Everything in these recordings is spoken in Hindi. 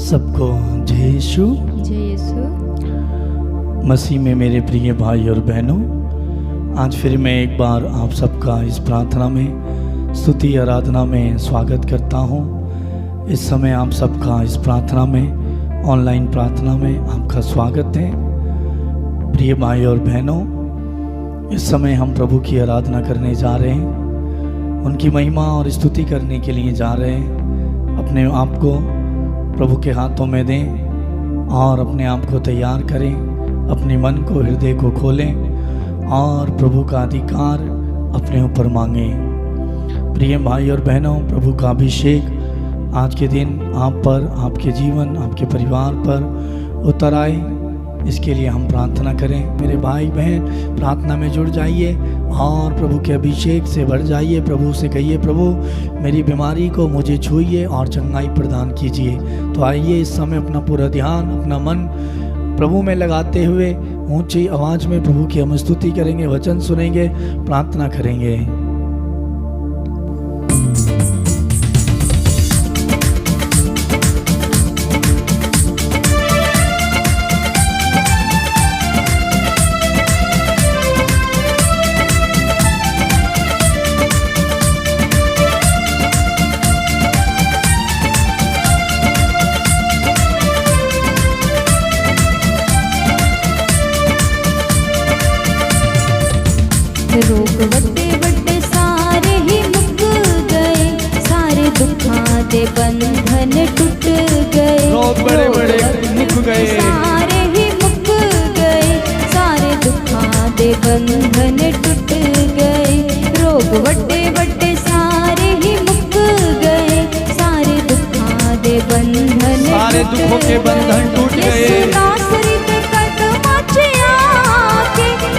सबको जय यीशु। जय यीशु। मसीह में मेरे प्रिय भाई और बहनों, आज फिर मैं एक बार आप सबका इस प्रार्थना में, स्तुति आराधना में स्वागत करता हूँ। इस समय आप सबका इस प्रार्थना में, ऑनलाइन प्रार्थना में आपका स्वागत है। प्रिय भाई और बहनों, इस समय हम प्रभु की आराधना करने जा रहे हैं, उनकी महिमा और स्तुति करने के लिए जा रहे हैं। अपने आप को प्रभु के हाथों में दें और अपने आप को तैयार करें, अपने मन को, हृदय को खोलें और प्रभु का अधिकार अपने ऊपर मांगें। प्रिय भाई और बहनों, प्रभु का अभिषेक आज के दिन आप पर, आपके जीवन, आपके परिवार पर उतर आए, इसके लिए हम प्रार्थना करें। मेरे भाई बहन, प्रार्थना में जुड़ जाइए और प्रभु के अभिषेक से भर जाइए। प्रभु से कहिए, प्रभु मेरी बीमारी को मुझे छूइए और चंगाई प्रदान कीजिए। तो आइए इस समय अपना पूरा ध्यान, अपना मन प्रभु में लगाते हुए ऊंची आवाज़ में प्रभु की हम स्तुति करेंगे, वचन सुनेंगे, प्रार्थना करेंगे। रोग बड़े बड़े सारे ही मुक गए, सारे दुखों दे बंधन टूट गए। रोग बड़े बड़े मुक गए, सारे ही मुक गए, सारे दुखों दे बंधन टूट गए। रोग बड़े बड़े सारे ही मुक गए, सारे दुखों दे बंधन, सारे दुखों के बंधन टूट गए।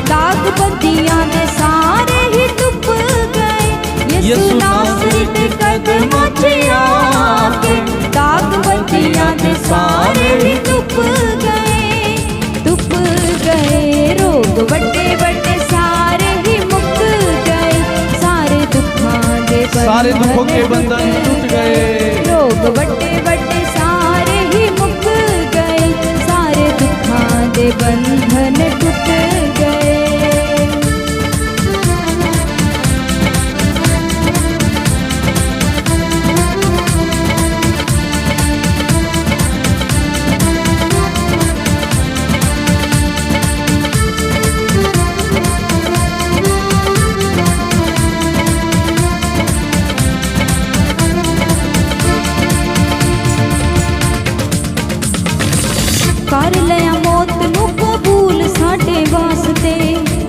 दाग बंदियां दे सारे ही टूट गए। यीशु नासरी दे कदमां च आके दाग बंदियां दे सारे ही टूट गए, टूट गए। रोग बड़े बड़े सारे ही मुक गए, सारे दुखों दे सारे दुखों के बंधन टूट गए। रोग बड़े बड़े सारे ही मुक गए, सारे दुखों दे बंधन टूट गए। कर लिया मौत नू कबूल साडे वास्ते,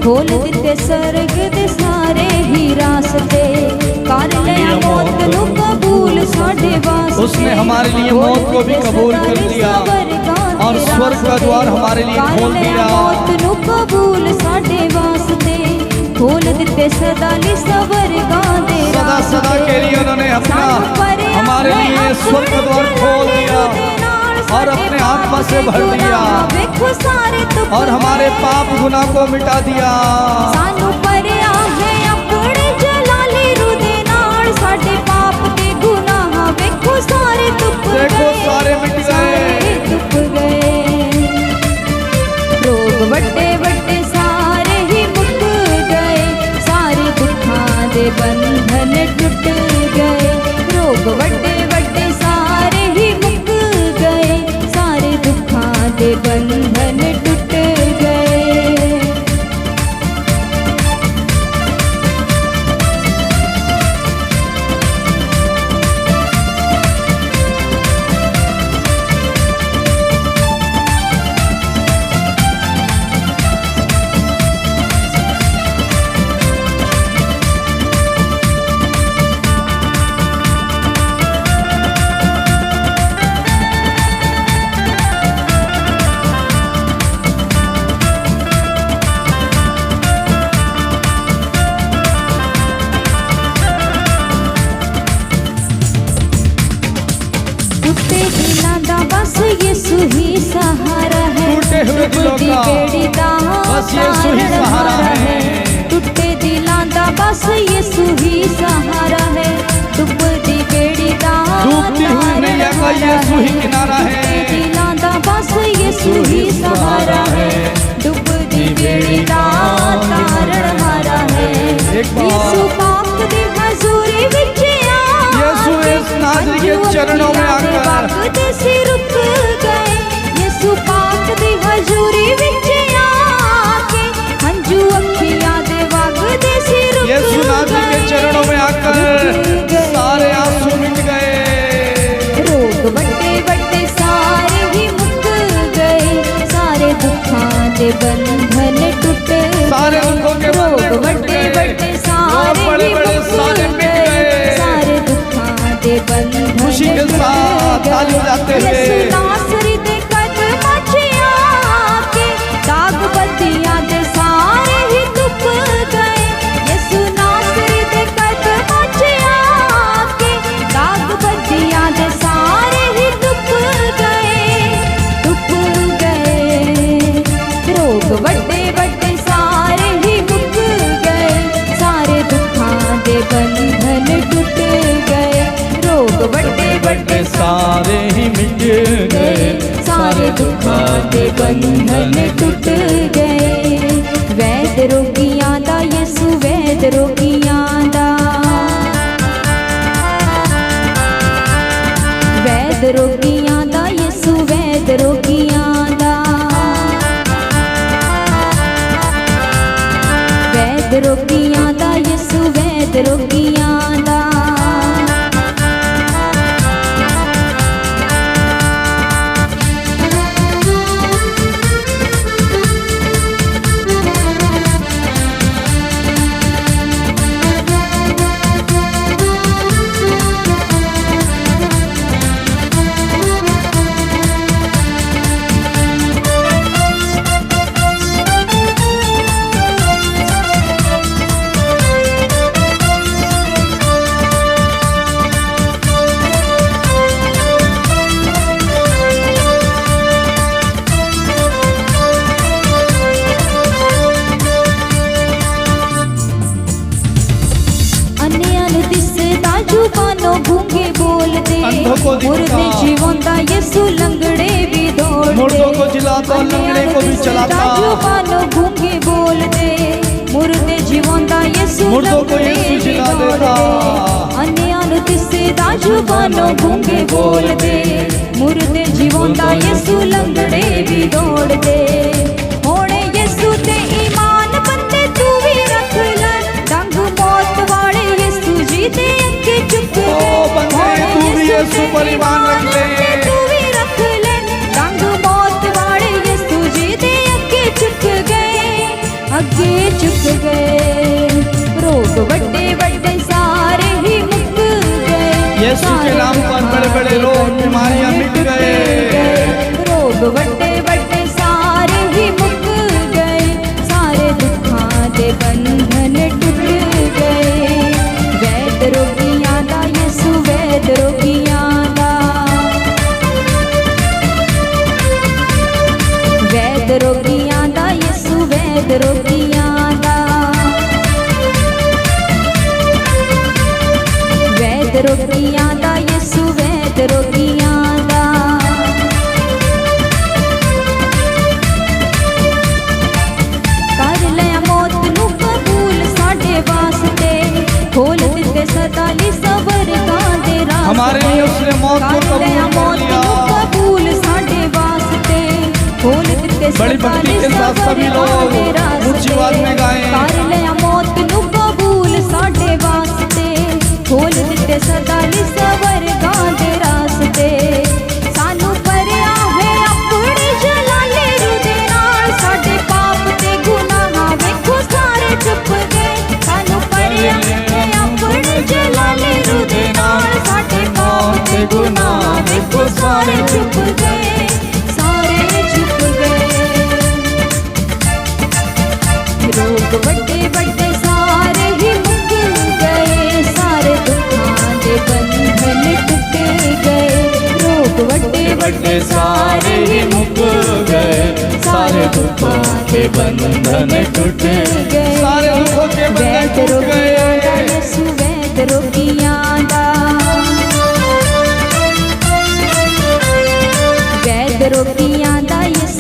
खोल दिते स्वर्ग दे सारे ही रास्ते। कर लिया मौत नू कबूल साडे वास्ते, उसने हमारे लिए मौत को भी कबूल कर लिया और स्वर्ग का द्वार हमारे लिए खोल दिया। मौत नू कबूल साडे वास्ते, खोल दिते सदा ली स्वर्गां दे सदा सदा के लिए उन्होंने अपना हमारे लिए स्वर्ग का द्वार खोल दिया और अपने आत्मा से भर दिया और हमारे पाप गुनाह को मिटा दिया। सानू परिया है अपने जलाली रू दे नाल, साडे पाप के गुनाह वेखो सारे टुट गए, देखो सारे मिट गए, टुट गए। रोग बड़े बड़े सारे ही मुक गए, सारे दुखों दे बंधन टूट गए। रोग बड़े बड़े सारे ही मुक गए, सारे दुखों दे बंधन टूट गए। टूटे दिलों दा बस यीशु ही सहारा है, टूटे हुए दिलों का बस यीशु ही सहारा है। टूटे दिलों दा बस यीशु ही सहारा है, डूबती बेड़ी दा डूबती हुई नैया का यीशु ही किनारा है। यीशु ही सहारा है, डुबदी बेड़ी दा तारण हारा है। यीशु पाक दी हजूरी विच यीशु इस नाज़री के चरणों में आकर वगदे से रुक गए। यीशु पाक दी हजूरी विच आके हंजू अखियां दे वगदे से रुक गए। यीशु नाज़री के चरणों में आकर सारे आंसू मिट गए। रोग बड़े बड़े सारे ही मुक गए, सारे दुखां दे बंधन टूट गए। सारे दुखों के रोग बड़े बड़े सारे ही मुक गए, सारे दुखां दे बंधन खुशी के साथ ताली बजाते हुए यीशु नासरी दे कदमां च आके दाग बत्तियां दे सारे ही धुप गए। यीशु नासरी दे कदमां च आके दाग बत्तियां दे सारे ही धुप गए। रोग बड़े बड़े सारे ही मुक गए, सारे दुखां दे बंधन टूट गए। रोग बड़े बड़े सारे ही मिट गए, सारे दुखां दे बंधन टूट गए। वैद रोगियां दा यीशु वैद रोगियां दा, वैद रोगियां दा यीशु वैद रोगियां दा, वैद रोगियां दा यीशु वैद रोगियां दा। जुबानों गूंगे बोलते, मुर्दे जीवंता यीशु लंगड़े भी दौड़ते, मुर्दों को जिलाता लंगड़े को भी चलाता। जुबानों गूंगे बोलते, मुर्दे जीवंता यीशु लंगड़े भी दौड़ते। अन्यान तिसे दा जुबानों गूंगे बोलते, मुर्दे जीवंता यीशु लंगड़े भी दौड़ते। होने यीशु ते ईमान बंदे तू भी रख ले, डंग मौत वाले यीशु जी दे अगे चुप गए। तू भी यीशु पर ईमान रख ले, तू भी रख ले, डंग मौत वाले यीशु जी दे अगे चुप गए, अगे चुप गए। रोग बड़े बड़े सारे ही मुक गए, यीशु के नाम पर बड़े बड़े रोग बीमारियां मिट गए। रोग बड़े बड़े सारे ही मुक गए, सारे दुखां दे बंधन टूट गए। वैद रोगियां दा यीशु वैद रोगियां दा, वैद रोगियां दा यीशु वैद रोगियां दा, वैद रोगियां दा यीशु वैद रोगियां दा। कर लिया मौत नू कबूल साडे वास्ते, खोल दिते सताली सबर दे रास्ते। हमारे लिए उसने मौत को कबूल कर लिया। कबूल साडे वास्ते, खोल दिते बड़ी भक्ति के साथ सभी लोग ऊंची आवाज में गाएं। कर लिया मौत नू कबूल साडे वास्ते, खोल दिते सताली सबर दे रास्ते। सानू भरिया है अपने जलाले रूह दे नाल, साडे पाप ते गुनाह वेखो सारे चुप गए। सानू भरिया है अपने जलाले रूह दे नाल, साडे पाप ते गुनाह वेखो सारे चुप गए, सारे चुप गए। रोग बड़े बड़े सारे ही मुक गए, सारे दुखां दे बंधन टूट गए। रोग बड़े बड़े सारे ही मुक गए, सारे दुखां के बंधन टूट गए। सारे दुखों के बंधन टूट गए। यीशु वैद रोगियां दा, वैद रोगियां दा यीशु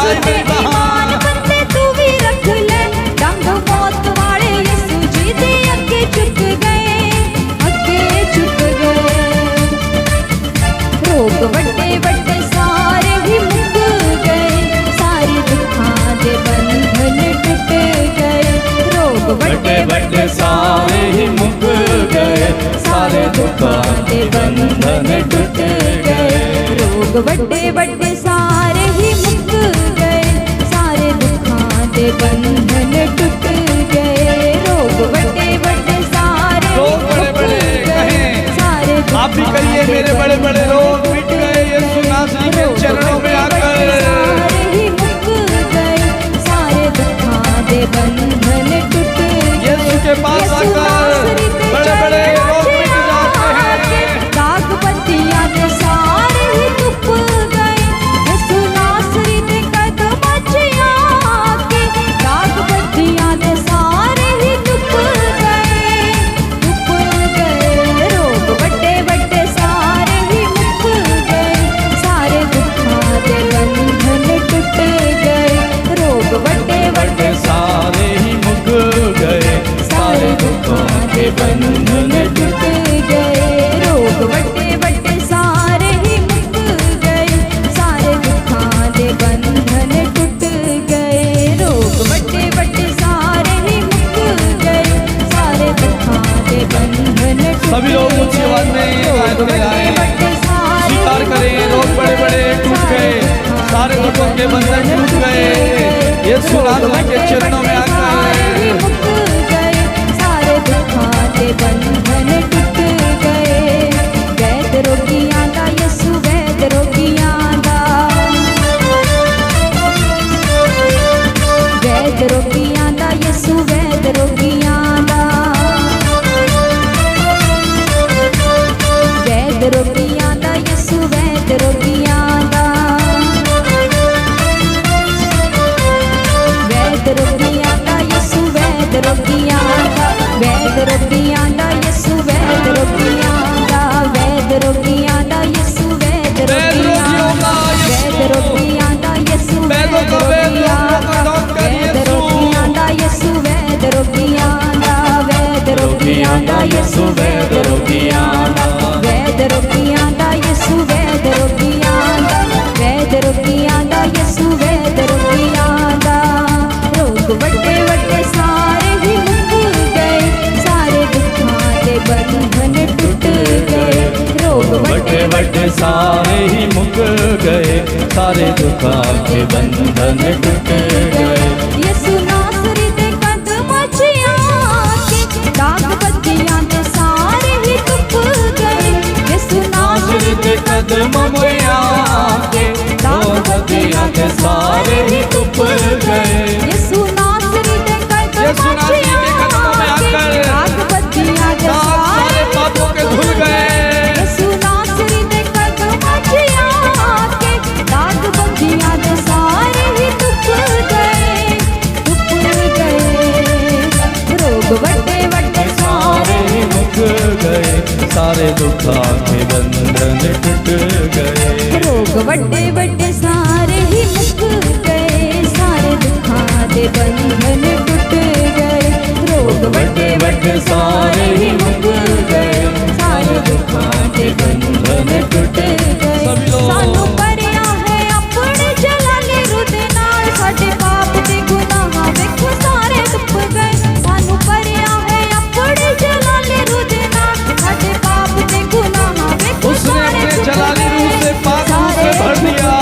है मेरी ईमान बहन। बंदे तू भी रख ले, डंग मौत वाले यीशु जी दे अगे झुक गए, अगे झुक गए। रोग वड्डे वड्डे सारे ही मुक गए, सारे दुखां दे बंधन टुट गए। रोग बड़े बड़े सारे ही मुक गए, सारे दुखां के बंधन टूट गए। रोग वड्डे वड्डे सारे ही मुक गए, सारे दुखां दे बंधन टूट गए। रोग वड्डे वड्डे सारे रोग बड़े बड़े कहें, सारे आप भी कहिए मेरे बड़े बड़े रोग मिट गए यीशु नासरी के चरणों में आकर। सारे ही मुक गए, सारे दुखां दे बंधन टूट गए। यीशु के पास आकर बड़े बड़े रोग मिट जाते हैं। दाग बत्तियां दे सारे ही टूट गए, यीशु नासरी दे कदमां च आके। दाग बत्तियां दे सारे ही टूट गए, टूट गए। रोग वड्डे वड्डे सारे ही मुक गए, सारे दुखां दे बंधन टूट गए। रोग वड्डे बड़े सारे ही मुक गए, सारे दुखों के बंधन टूट गए। रोग वड्डे वड्डे सारे ही मुक गए, सारे दुखां दे बंधन टूट गए। रोग वड्डे वड्डे सारे ही मुक गए, सारे दुखां दे बंधन टूट। सभी लोग ऊंची आवाज में गाते जाएं, स्वीकार करें रोग बड़े बड़े टूट गए, सारे दुखों के बंधन टूट गए। यीशु नासरी के चरणों में आकर मुक गए, सारे दुखां दे बंधन टूट गए। वैद रोगियां दा यीशु वैद रोगियां दा, वैद रोगियां दा यीशु वैद रोगियां दा, वैद रोगियां दा यीशु वैद रोगियां दा, वैद रोगियां दा यीशु वैद रोगियां दा, वैद रोगियां दा यीशु वैद रोगियां दा, वैद रोगियां दा यीशु वैद रोगियां दा, वैद रोगियां दा यीशु वैद रोगियां दा, वैद रोगियां दा यीशु वैद रोगियां दा, वैद रोगियां दा यीशु वैद रोगियां दा, वैद रोगियां दा यीशु वैद रोगियां दा, वैद रोगियां दा यीशु वैद रोगियां दा। रोग वड्डे वड्डे सारे ही मुक गए, सारे दुखां दे बंधन टूट गए। रोग बड़े बड़े सारे ही मुक गए, सारे दुखों के बंधन टूट गए। यीशु नासरी दे कदमां च आके, दाग बत्तियां दे सारे ही टूट गए। यीशु नासरी के कदमों में आके, दाग बत्तियां के सारे ही टूट गए। यीशु नासरी दे यीशु नासरी के कदमों में आकर दाग बत्तियां दे सारे पापों के धुल गए। यीशु नासरी दे कदमां च आके, दाग बत्तियां दे सारे ही टूट गए, टूट गए। रोग वड्डे वड्डे सारे ही मुक गए, सारे दुखों के बंधन टूट गए। रोग वड्डे वड्डे सारे ही मुक गए, सारे दुखां दे बंधन टूट गए। रोग वड्डे वड्डे सारे ही मुक गए, सारे दुखां दे बंधन टूट गए। सानू भरिया है अपने जलाले रूह दे नाल, साडे पाप ते गुनाह वेखो सारे टुप गए। सानू भरिया है अपने जलाले रूह दे नाल, साडे पाप ते गुनाह वेखो उसने सारे अपने टुप जलाली गए। रूह से पाप रूह से भर दिया।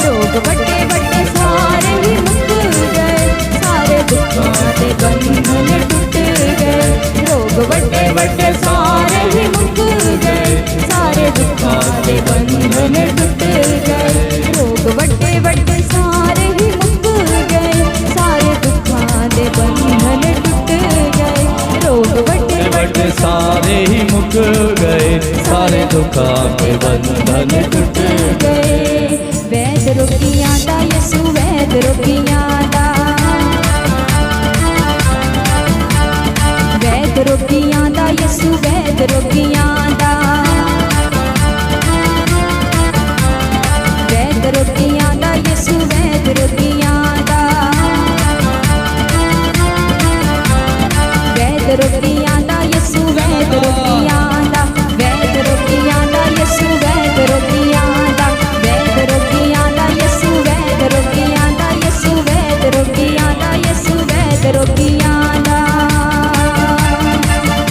रोग वड्डे वड्डे सारे ही मुक गए, सारे दुखां दे बंधन टूट गए। रोग वड्डे वड्डे सारे ही मुक गए, सारे दुखां दे बंधन टूट गए। रोग वड्डे वड्डे सारे ही मुक गए, सारे दुखां दे बंधन टूट गए। रोग वड्डे वड्डे सारे ही मुक गए, सारे दुखों के बंधन टूट गए। वैद रोगियां दा यीशु वैद रोगियां दा, वैद रोगियां दा यीशु वैद रोगियां दा, वैद रोगियां दा यीशु वैद रोगियां दा यसु वैद रोगियां दा वैद रोगियां दा यसु वैद रोगियां दा वैद रोगियां दा यसु वैद रोगियां दा यसु वैद रोगियां दा यसु वैद रोगियां दा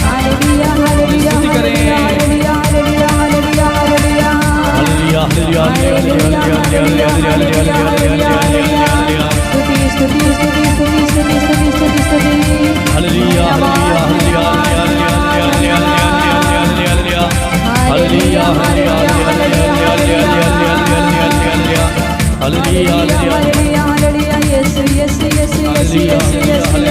hallelujah hallelujah hallelujah hallelujah hallelujah hallelujah स्तुति स्तुति स्तुति स्तुति स्तुति स्तुति स्तुति स्तुति हालेलुया हालेलुया हालेलुया हालेलुया यीशु यीशु यीशु यीशु यीशु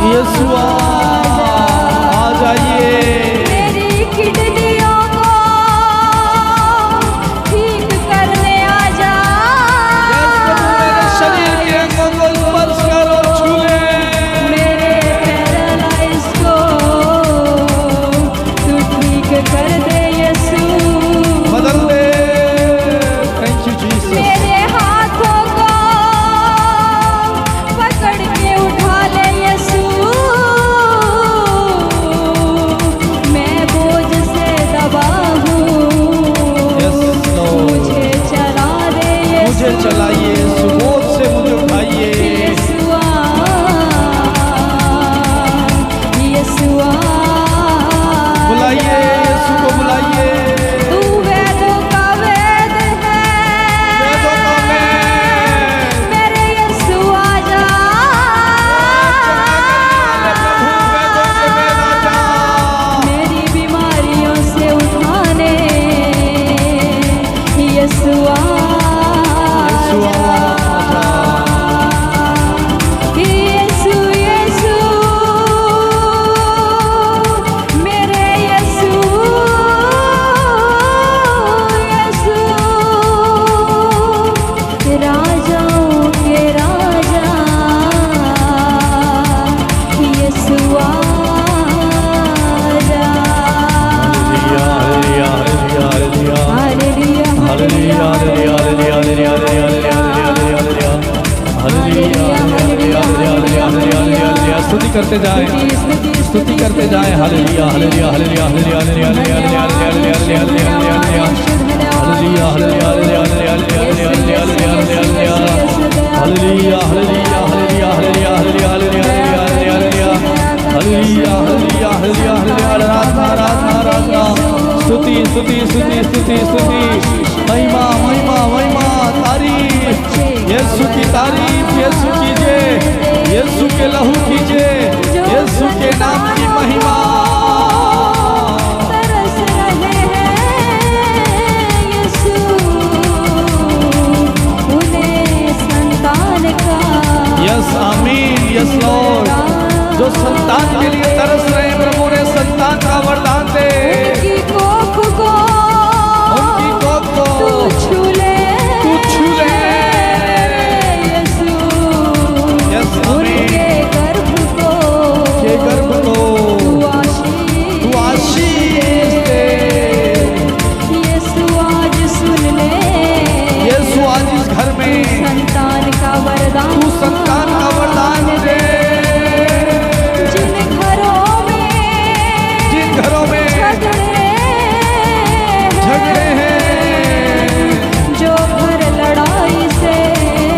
यीशुआ आ जाइए। मेरी किडनियों को ठीक करने आ जा। मेरे शरीर के अंगों को स्पर्श करो, छू ले। मेरे पैरालाइज को तू ठीक कर दे यीशु, बदल दे। Thank you Jesus. मेरे हाथों को पकड़ के उठा ले यीशु, मैं बोझ से दबा हूँ, मुझे चला दे यीशु, मुझे चलाइए यीशु, बोझ से मुझे उठाइए। यीशुआ यीशुआ बुलाइए यीशु को, बुलाइए। तू वेदों का वेद है, वेद स्तुति करते जाए, स्तुति करते जाए। Hallelujah hallelujah hallelujah hallelujah hallelujah hallelujah hallelujah hallelujah hallelujah hallelujah hallelujah. स्तुति स्तुति स्तुति स्तुति स्तुति, महिमा महिमा महिमा, तारीफ यीशु की, तारीफ यीशु कीजिए, यीशु के लहू कीजिए, यीशु के नाम की महिमा। तरस रहे हैं यीशु, उन्हें संतान का। यस आमीन, यस लॉर्ड। जो संतान के लिए तरस रहे हैं, प्रभु ने संतान का वरदान दे। उनकी कोख को, उनकी कोख को तू छू ले, तू छू ले यीशु। यस उनके गर्भ को, के गर्भ को तू आशीष दे। यीशु आज सुन ले, यीशु आज इस घर में संतान का वरदान, तू संतान का वरदान दे। जिन घरों में झगड़े हैं, जो घर लड़ाई से,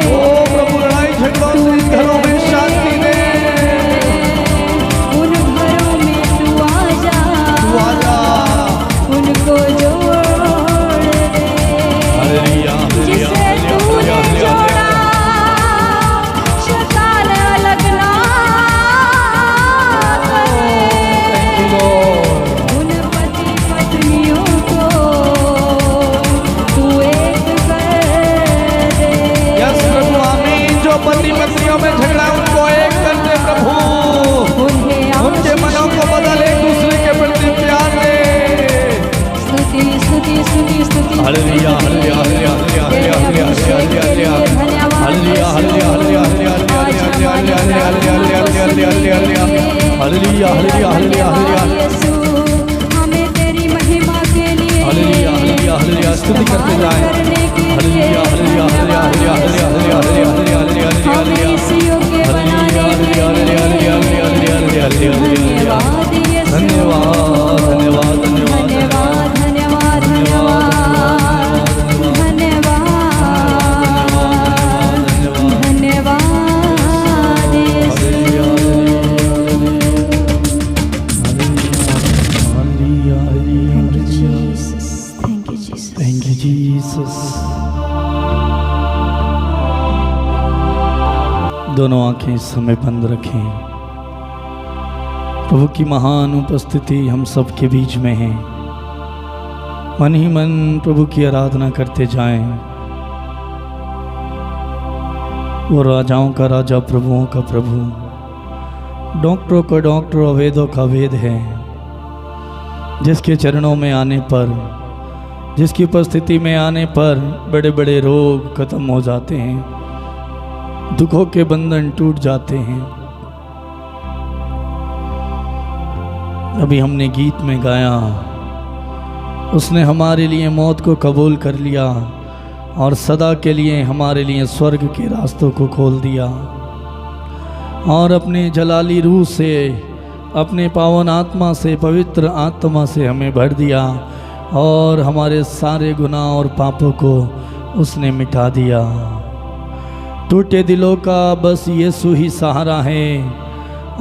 ओ प्रभु लड़ाई झगड़ों से घरों में शांति दे। उन घरों में तू आजा, उनको जोड़ दे। जिसे तूने जोड़ा, शैतान अलग ना करे। उन पति पत्नियों को तू एक कर दे। यस प्रभु आमीन। जो पति पत्नियों में झगड़ा, उनको एक कर दे प्रभु। उनके मनों को बदल, एक दूसरे के प्रति प्यार दे। स्तुति स्तुति स्तुति स्तुति। Hallelujah hallelujah hallelujah hallelujah hallelujah hallelujah hallelujah hallelujah hallelujah. हमें तेरी महिमा के लिए, हालेलुया हालेलुया हालेलुया, स्तुति करते जाएं। Hallelujah hallelujah hallelujah hallelujah hallelujah hallelujah hallelujah हमें इस योग्य बनाने के लिए धन्यवाद यीशु। धन्यवाद धन्यवाद धन्यवाद धन्यवाद धन्यवाद धन्यवाद धन्यवाद यीशु। Thank you, Jesus. Thank you, Jesus. दोनों आंखें इस समय बंद रखें। प्रभु की महान उपस्थिति हम सब के बीच में है। मन ही मन प्रभु की आराधना करते जाएं। वो राजाओं का राजा, प्रभुओं का प्रभु, डॉक्टरों का डॉक्टर, वेदों का वेद है, जिसके चरणों में आने पर, जिसकी उपस्थिति में आने पर बड़े बड़े रोग खत्म हो जाते हैं, दुखों के बंधन टूट जाते हैं। अभी हमने गीत में गाया, उसने हमारे लिए मौत को कबूल कर लिया और सदा के लिए हमारे लिए स्वर्ग के रास्तों को खोल दिया, और अपने जलाली रूह से, अपने पावन आत्मा से, पवित्र आत्मा से हमें भर दिया, और हमारे सारे गुनाह और पापों को उसने मिटा दिया। टूटे दिलों का बस यीशु ही सहारा है,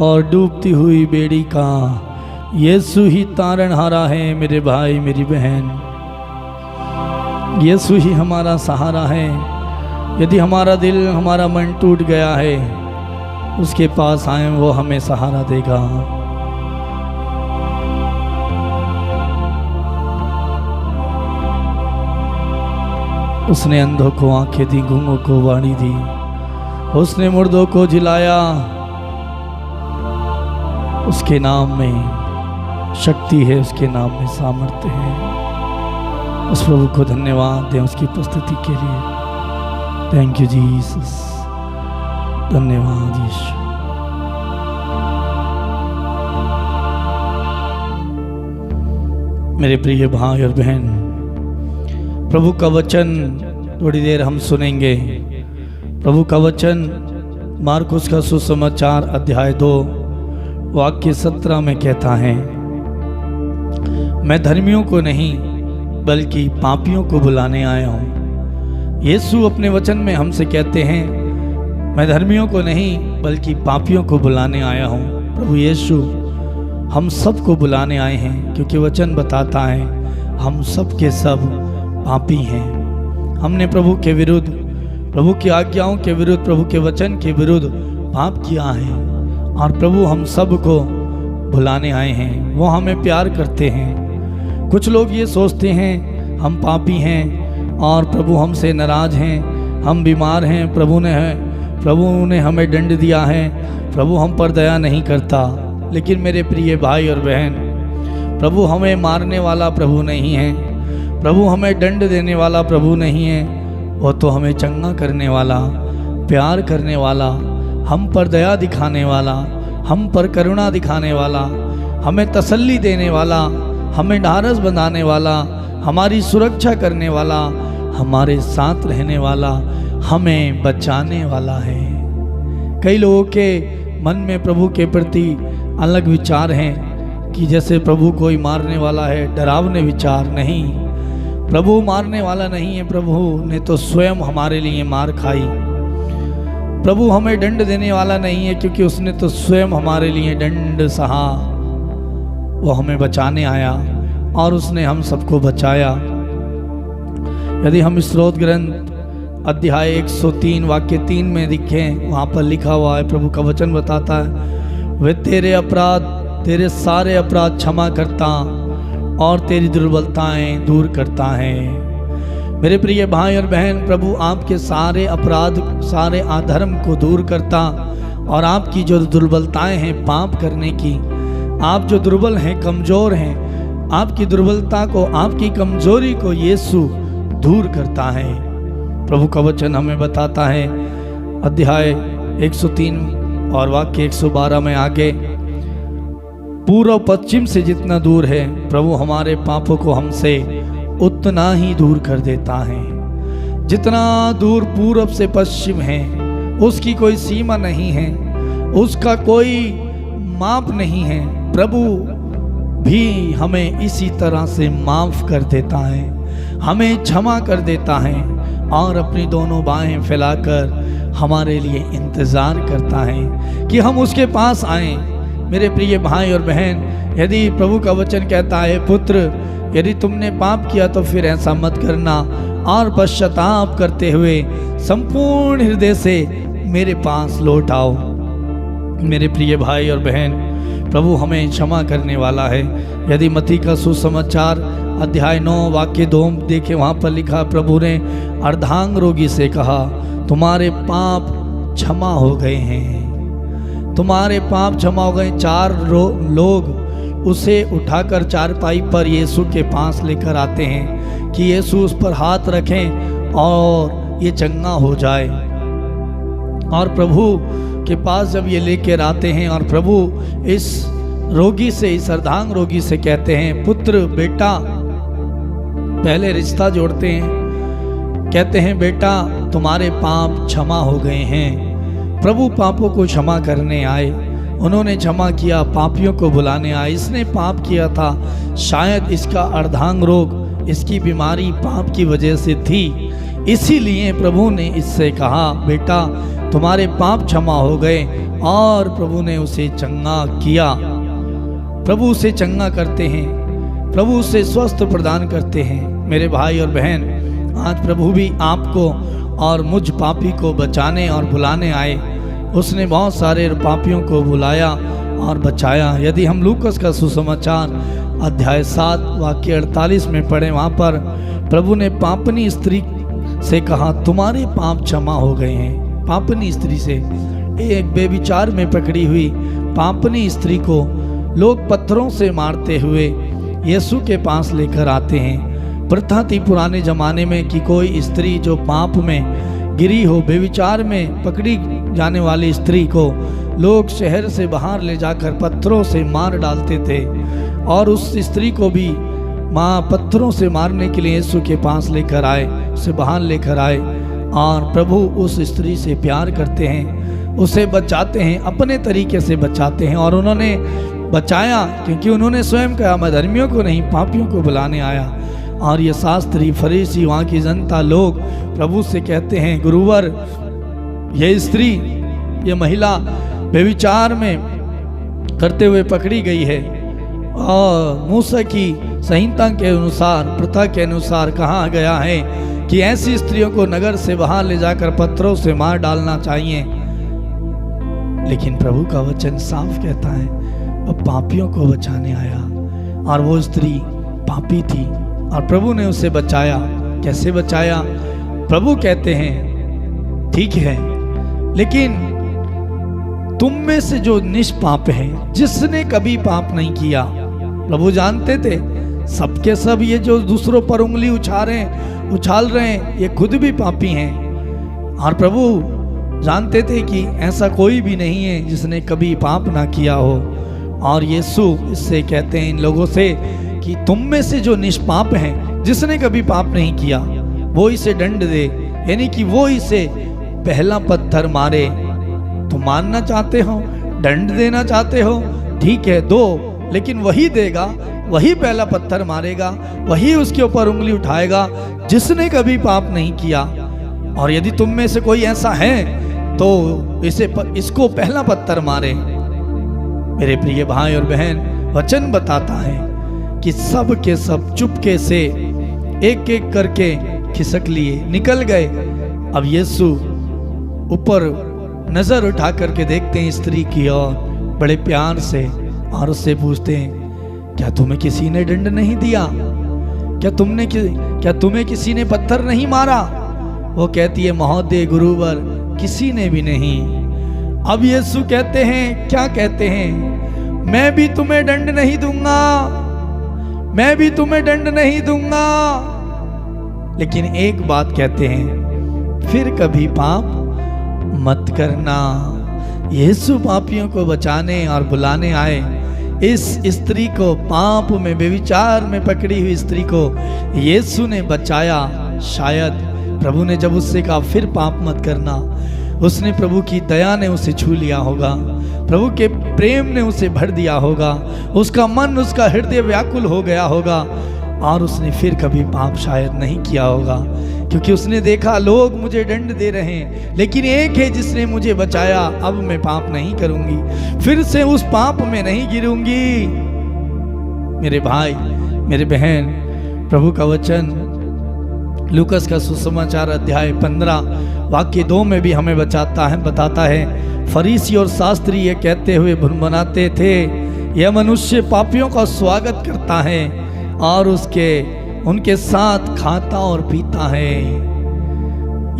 और डूबती हुई बेड़ी का यीशु ही तारणहारा है। मेरे भाई मेरी बहन, यीशु ही हमारा सहारा है। यदि हमारा दिल, हमारा मन टूट गया है, उसके पास आए, वो हमें सहारा देगा। उसने अंधों को आंखें दी, गूंगों को वाणी दी, उसने मुर्दों को जिलाया। उसके नाम में शक्ति है, उसके नाम में सामर्थ्य है। उस प्रभु को धन्यवाद दें उसकी उपस्थिति के लिए। थैंक यू जीसस, धन्यवाद यीशु। मेरे प्रिय भाई और बहन, प्रभु का वचन थोड़ी देर हम सुनेंगे। प्रभु का वचन मार्कुस का सुसमाचार अध्याय 2 वाक्य 17 में कहता है, मैं धर्मियों को नहीं बल्कि पापियों को बुलाने आया हूँ। यीशु अपने वचन में हमसे कहते हैं, मैं धर्मियों को नहीं बल्कि पापियों को बुलाने आया हूँ। प्रभु यीशु हम सब को बुलाने आए हैं, क्योंकि वचन बताता है हम सब के सब पापी हैं। हमने प्रभु के विरुद्ध, प्रभु की आज्ञाओं के विरुद्ध, प्रभु के वचन के विरुद्ध पाप किया है, और प्रभु हम सब को बुलाने आए हैं। वो हमें प्यार करते हैं। कुछ लोग ये सोचते हैं हम पापी हैं और प्रभु हमसे नाराज हैं, हम बीमार हैं, प्रभु ने हमें दंड दिया है, प्रभु हम पर दया नहीं करता। लेकिन मेरे प्रिय भाई और बहन, प्रभु हमें मारने वाला प्रभु नहीं है, प्रभु हमें दंड देने वाला प्रभु नहीं है। वो तो हमें चंगा करने वाला, प्यार करने वाला, हम पर दया दिखाने वाला, हम पर करुणा दिखाने वाला, हमें तसल्ली देने वाला, हमें ढारस बंधाने वाला, हमारी सुरक्षा करने वाला, हमारे साथ रहने वाला, हमें बचाने वाला है। कई लोगों के मन में प्रभु के प्रति अलग विचार हैं कि जैसे प्रभु कोई मारने वाला है, डरावने विचार। नहीं, प्रभु मारने वाला नहीं है। प्रभु ने तो स्वयं हमारे लिए मार खाई। प्रभु हमें दंड देने वाला नहीं है, क्योंकि उसने तो स्वयं हमारे लिए दंड सहा। वो हमें बचाने आया और उसने हम सबको बचाया। यदि हम स्रोत ग्रंथ अध्याय 103 वाक्य 3 में देखें, वहाँ पर लिखा हुआ है, प्रभु का वचन बताता है, वे तेरे सारे अपराध क्षमा करता और तेरी दुर्बलताएं दूर करता है। मेरे प्रिय भाई और बहन, प्रभु आपके सारे अपराध, सारे अधर्म को दूर करता, और आपकी जो दुर्बलताएं हैं पाप करने की, आप जो दुर्बल हैं, कमज़ोर हैं, आपकी दुर्बलता को, आपकी कमज़ोरी को यीशु दूर करता है। प्रभु का वचन हमें बताता है अध्याय 103 और वाक्य 112 में आगे, पूर्व पश्चिम से जितना दूर है प्रभु हमारे पापों को हमसे उतना ही दूर कर देता है। जितना दूर पूर्व से पश्चिम है उसकी कोई सीमा नहीं है, उसका कोई माप नहीं है। प्रभु भी हमें इसी तरह से माफ कर देता है, हमें क्षमा कर देता है और अपनी दोनों बाहें फैलाकर हमारे लिए इंतज़ार करता है कि हम उसके पास आएं। मेरे प्रिय भाई और बहन, यदि प्रभु का वचन कहता है, पुत्र यदि तुमने पाप किया तो फिर ऐसा मत करना, और पश्चाताप करते हुए संपूर्ण हृदय से मेरे पास लौट आओ। मेरे प्रिय भाई और बहन, प्रभु हमें क्षमा करने वाला है। यदि मत्ती का सुसमाचार अध्याय 9 वाक्य 2 देखे, वहाँ पर लिखा, प्रभु ने अर्धांग रोगी से कहा, तुम्हारे पाप क्षमा हो गए हैं, तुम्हारे पाप क्षमा हो गए। 4 लोग उसे उठाकर चारपाई पर यीशु के पास लेकर आते हैं कि यीशु उस पर हाथ रखें और ये चंगा हो जाए। और प्रभु के पास जब ये लेकर आते हैं और प्रभु इस रोगी से, इस अर्धांग रोगी से कहते हैं, पुत्र, बेटा, पहले रिश्ता जोड़ते हैं, कहते हैं, बेटा तुम्हारे पाप क्षमा हो गए हैं। प्रभु पापों को क्षमा करने आए, उन्होंने क्षमा किया, पापियों को बुलाने आए। इसने पाप किया था, शायद इसका अर्धांग रोग, इसकी बीमारी पाप की वजह से थी, इसीलिए प्रभु ने इससे कहा, बेटा तुम्हारे पाप क्षमा हो गए, और प्रभु ने उसे चंगा किया। प्रभु उसे चंगा करते हैं, प्रभु उसे स्वस्थ प्रदान करते हैं। मेरे भाई और बहन, आज प्रभु भी आपको और मुझ पापी को बचाने और बुलाने आए। उसने बहुत सारे पापियों को बुलाया और बचाया। यदि हम लूकस का सुसमाचार अध्याय 7 वाक्य 48 में पढ़ें, वहाँ पर प्रभु ने पापनी स्त्री से कहा, तुम्हारे पाप क्षमा हो गए हैं। पापनी स्त्री से, एक बेविचार में पकड़ी हुई पापनी स्त्री को लोग पत्थरों से मारते हुए यीशु के पास लेकर आते हैं। प्रथा थी पुराने ज़माने में कि कोई स्त्री जो पाप में गिरी हो, बेविचार में पकड़ी जाने वाली स्त्री को लोग शहर से बाहर ले जाकर पत्थरों से मार डालते थे, और उस स्त्री को भी माँ पत्थरों से मारने के लिए यीशु के पास लेकर आए। उसे बाहर लेकर आए और प्रभु उस स्त्री से प्यार करते हैं, उसे बचाते हैं, अपने तरीके से बचाते हैं। और उन्होंने बचाया क्योंकि उन्होंने स्वयं कहा मैं धर्मियों को नहीं पापियों को बुलाने आया। और ये शास्त्री फरीसी वहाँ की जनता लोग प्रभु से कहते हैं गुरुवर, ये स्त्री, ये महिला व्यभिचार में करते हुए पकड़ी गई है और मूसा की संहिता के अनुसार, प्रथा के अनुसार कहा गया है कि ऐसी स्त्रियों को नगर से बाहर ले जाकर पत्थरों से मार डालना चाहिए। लेकिन प्रभु का वचन साफ कहता है वो पापियों को बचाने आया और वो स्त्री पापी थी और प्रभु ने उसे बचाया। कैसे बचाया? प्रभु कहते हैं ठीक है, लेकिन तुम में से जो निष्पाप है, जिसने कभी पाप नहीं किया, प्रभु जानते थे सबके सब ये जो दूसरों पर उंगली उछाल रहे हैं ये खुद भी पापी हैं। और प्रभु जानते थे कि ऐसा कोई भी नहीं है जिसने कभी पाप ना किया हो। और यीशु इससे कहते हैं इन लोगों से कि तुम में से जो निष्पाप हैं, जिसने कभी पाप नहीं किया, वो इसे दंड दे, यानी कि वो इसे पहला पत्थर मारे। तो मानना चाहते हो, दंड देना चाहते हो, ठीक है दो, लेकिन वही देगा, वही पहला पत्थर मारेगा, वही उसके ऊपर उंगली उठाएगा जिसने कभी पाप नहीं किया। और यदि तुम में से कोई ऐसा है तो इसको पहला पत्थर मारे। मेरे प्रिय भाई और बहन, वचन बताता है कि सब के सब चुपके से एक एक करके खिसक लिए, निकल गए। अब यीशु ऊपर नजर उठा करके देखते हैं स्त्री की ओर बड़े प्यार से और उससे पूछते हैं क्या तुम्हें किसी ने दंड नहीं दिया? क्या तुम्हें किसी ने पत्थर नहीं मारा? वो कहती है महोदय गुरुवर, किसी ने भी नहीं। अब यीशु कहते हैं, क्या कहते हैं? मैं भी तुम्हें दंड नहीं दूंगा, मैं भी तुम्हें दंड नहीं दूंगा, लेकिन एक बात कहते हैं, फिर कभी पाप मत करना। यीशु पापियों को बचाने और बुलाने आए। इस स्त्री को, पाप में व्यभिचार में पकड़ी हुई स्त्री को यीशु ने बचाया। शायद प्रभु ने जब उससे कहा फिर पाप मत करना, उसने प्रभु की दया ने उसे छू लिया होगा, प्रभु के प्रेम ने उसे भर दिया होगा, उसका मन, उसका हृदय व्याकुल हो गया होगा और उसने फिर कभी पाप शायद नहीं किया होगा, क्योंकि उसने देखा लोग मुझे दंड दे रहे हैं, लेकिन एक है जिसने मुझे बचाया, अब मैं पाप नहीं करूंगी, फिर से उस पाप में नहीं गिरूंगी। मेरे भाई, मेरे बहन, प्रभु का वचन लूकस का सुसमाचार अध्याय 15 वाक्य 2 में भी हमें बताता है फरीसी और शास्त्री ये कहते हुए भुनभुनाते थे, यह मनुष्य पापियों का स्वागत करता है और उनके साथ खाता और पीता है।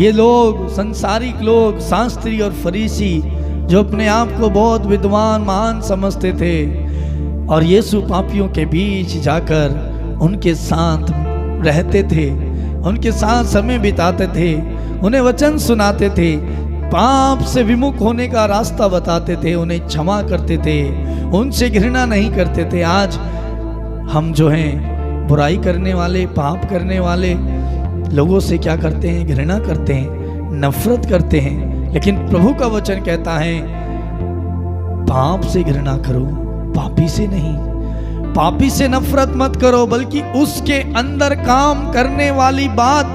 ये लोग, संसारिक लोग, शास्त्री और फरीसी, जो अपने आप को बहुत विद्वान महान समझते थे, और यीशु पापियों के बीच जाकर उनके साथ रहते थे, उनके साथ समय बिताते थे, उन्हें वचन सुनाते थे, पाप से विमुख होने का रास्ता बताते थे, उन्हें क्षमा करते थे, उनसे घृणा नहीं करते थे। आज हम जो हैं बुराई करने वाले, पाप करने वाले लोगों से क्या करते हैं? घृणा करते हैं, नफरत करते हैं। लेकिन प्रभु का वचन कहता है पाप से घृणा करो, पापी से नहीं। पापी से नफरत मत करो, बल्कि उसके अंदर काम करने वाली बात,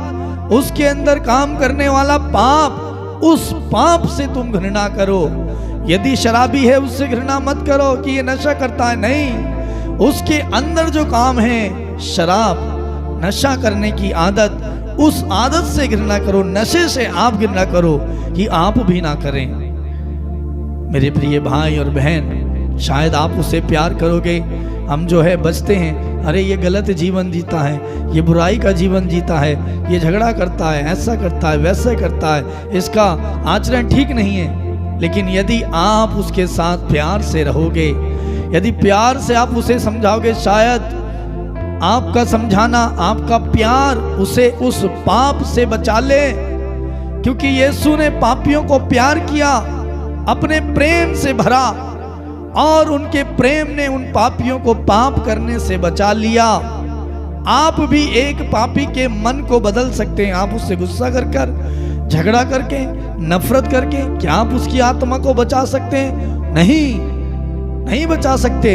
उसके अंदर काम करने वाला पाप, उस पाप से तुम घृणा करो। यदि शराबी है उससे घृणा मत करो कि ये नशा करता है, नहीं, उसके अंदर जो काम है, शराब, नशा करने की आदत, उस आदत से घृणा करो, नशे से आप घृणा करो कि आप भी ना करें। मेरे प्रिय भाई और बहन, शायद आप उसे प्यार करोगे। हम जो है बचते हैं, अरे ये गलत जीवन जीता है, ये बुराई का जीवन जीता है, ये झगड़ा करता है, ऐसा करता है, वैसा करता है, इसका आचरण ठीक नहीं है। लेकिन यदि आप उसके साथ प्यार से रहोगे, यदि प्यार से आप उसे समझाओगे, शायद आपका समझाना, आपका प्यार उसे उस पाप से बचा ले। क्योंकि यीशु ने पापियों को प्यार किया, अपने प्रेम से भरा, और उनके प्रेम ने उन पापियों को पाप करने से बचा लिया। आप भी एक पापी के मन को बदल सकते हैं। आप उससे गुस्सा कर झगड़ा करके, नफरत करके क्या आप उसकी आत्मा को बचा सकते हैं? नहीं बचा सकते।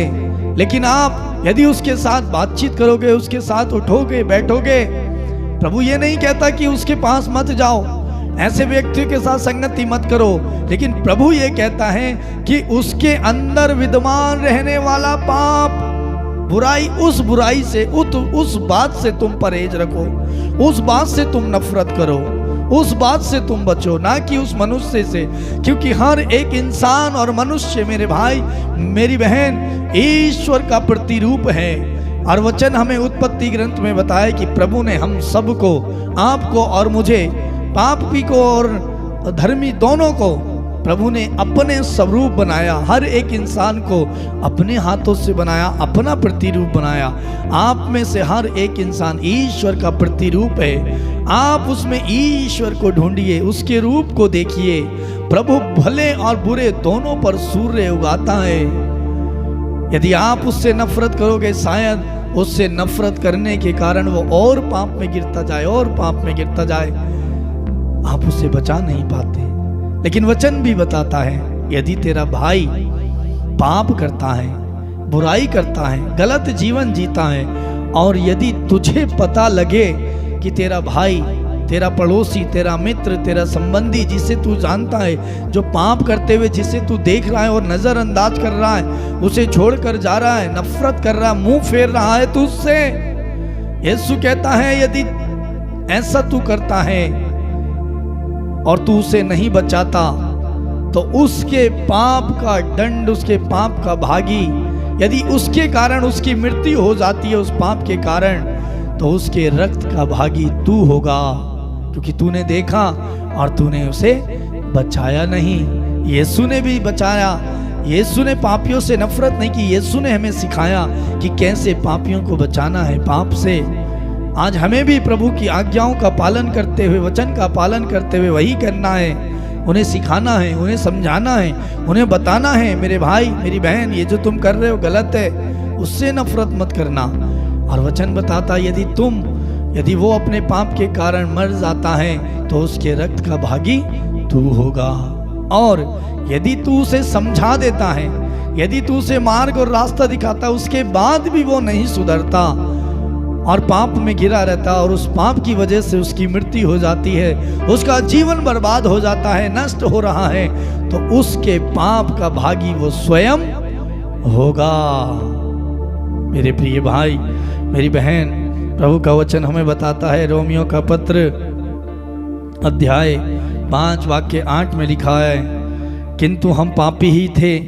लेकिन आप यदि उसके साथ बातचीत करोगे, उसके साथ उठोगे बैठोगे, प्रभु ये नहीं कहता कि उसके पास मत जाओ, ऐसे व्यक्तियों के साथ संगति मत करो, लेकिन प्रभु ये कहता है कि उसके अंदर विद्यमान रहने वाला पाप, बुराई, उस बुराई से, उस बात से तुम परहेज रखो, उस बात से तुम नफरत करो, उस बात से तुम बचो, ना कि उस मनुष्य से। क्योंकि हर एक इंसान और मनुष्य, मेरे भाई मेरी बहन, ईश्वर का प्रतिरूप है। और वचन हमें उत्पत्ति ग्रंथ में बताया कि प्रभु ने हम सबको, आपको और मुझे, पापी को और धर्मी दोनों को प्रभु ने अपने स्वरूप बनाया। हर एक इंसान को अपने हाथों से बनाया, अपना प्रतिरूप बनाया। आप में से हर एक इंसान ईश्वर का प्रतिरूप है। आप उसमें ईश्वर को ढूंढिए, उसके रूप को देखिए। प्रभु भले और बुरे दोनों पर सूर्य उगाता है। यदि आप उससे नफरत करोगे, शायद उससे नफरत करने के कारण वो और पाप में गिरता जाए, और पाप में गिरता जाए, आप उससे बचा नहीं पाते। लेकिन वचन भी बताता है, यदि तेरा भाई पाप करता है, बुराई करता है, गलत जीवन जीता है, और यदि तुझे पता लगे कि तेरा भाई, तेरा पड़ोसी, तेरा मित्र, तेरा संबंधी, जिसे तू जानता है, जो पाप करते हुए जिसे तू देख रहा है और नजरअंदाज कर रहा है, उसे छोड़कर जा रहा है, नफरत कर रहा है, मुंह फेर रहा है तुझसे, यीशु कहता है यदि ऐसा तू करता है और तू उसे नहीं बचाता, तो उसके पाप का दंड, उसके पाप का भागी, यदि उसके कारण उसकी मृत्यु हो जाती है उस पाप के कारण, तो उसके रक्त का भागी तू होगा, क्योंकि तूने देखा और तूने उसे बचाया नहीं। यीशु ने भी बचाया। यीशु ने पापियों से नफरत नहीं की। यीशु ने हमें सिखाया कि कैसे पापियों को बचाना है पाप से। आज हमें भी प्रभु की आज्ञाओं का पालन करते हुए, वचन का पालन करते हुए वही करना है। उन्हें सिखाना है, उन्हें समझाना है, उन्हें बताना है, मेरे भाई मेरी बहन, ये जो तुम कर रहे हो गलत है, उससे नफरत मत करना। और वचन बताता, यदि वो अपने पाप के कारण मर जाता है तो उसके रक्त का भागी तू होगा। और यदि तू उसे समझा देता है, यदि तू उसे मार्ग और रास्ता दिखाता, उसके बाद भी वो नहीं सुधरता और पाप में गिरा रहता, और उस पाप की वजह से उसकी मृत्यु हो जाती है, उसका जीवन बर्बाद हो जाता है, नष्ट हो रहा है, तो उसके पाप का भागी वो स्वयं होगा। मेरे प्रिय भाई मेरी बहन, प्रभु का वचन हमें बताता है, रोमियो का पत्र अध्याय 5 वाक्य 8 में लिखा है, किंतु हम पापी ही थे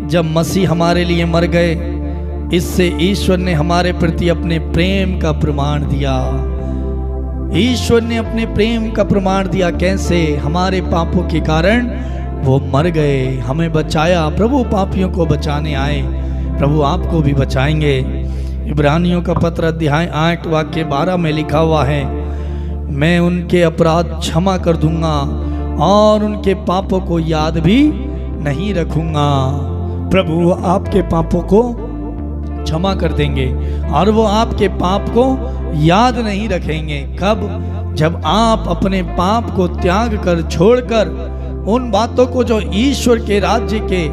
जब मसीह हमारे लिए मर गए, इससे ईश्वर ने हमारे प्रति अपने प्रेम का प्रमाण दिया। ईश्वर ने अपने प्रेम का प्रमाण दिया। कैसे? हमारे पापों के कारण वो मर गए, हमें बचाया। प्रभु पापियों को बचाने आए, प्रभु आपको भी बचाएंगे। इब्रानियों का पत्र अध्याय 8 वाक्य 12 में लिखा हुआ है, मैं उनके अपराध क्षमा कर दूंगा और उनके पापों को याद भी नहीं रखूंगा। प्रभु आपके पापों को क्षमा कर देंगे और वो आपके पाप को याद नहीं रखेंगे। कब? जब आप अपने पाप को त्याग कर, छोड़कर, उन बातों को जो ईश्वर के राज्य के,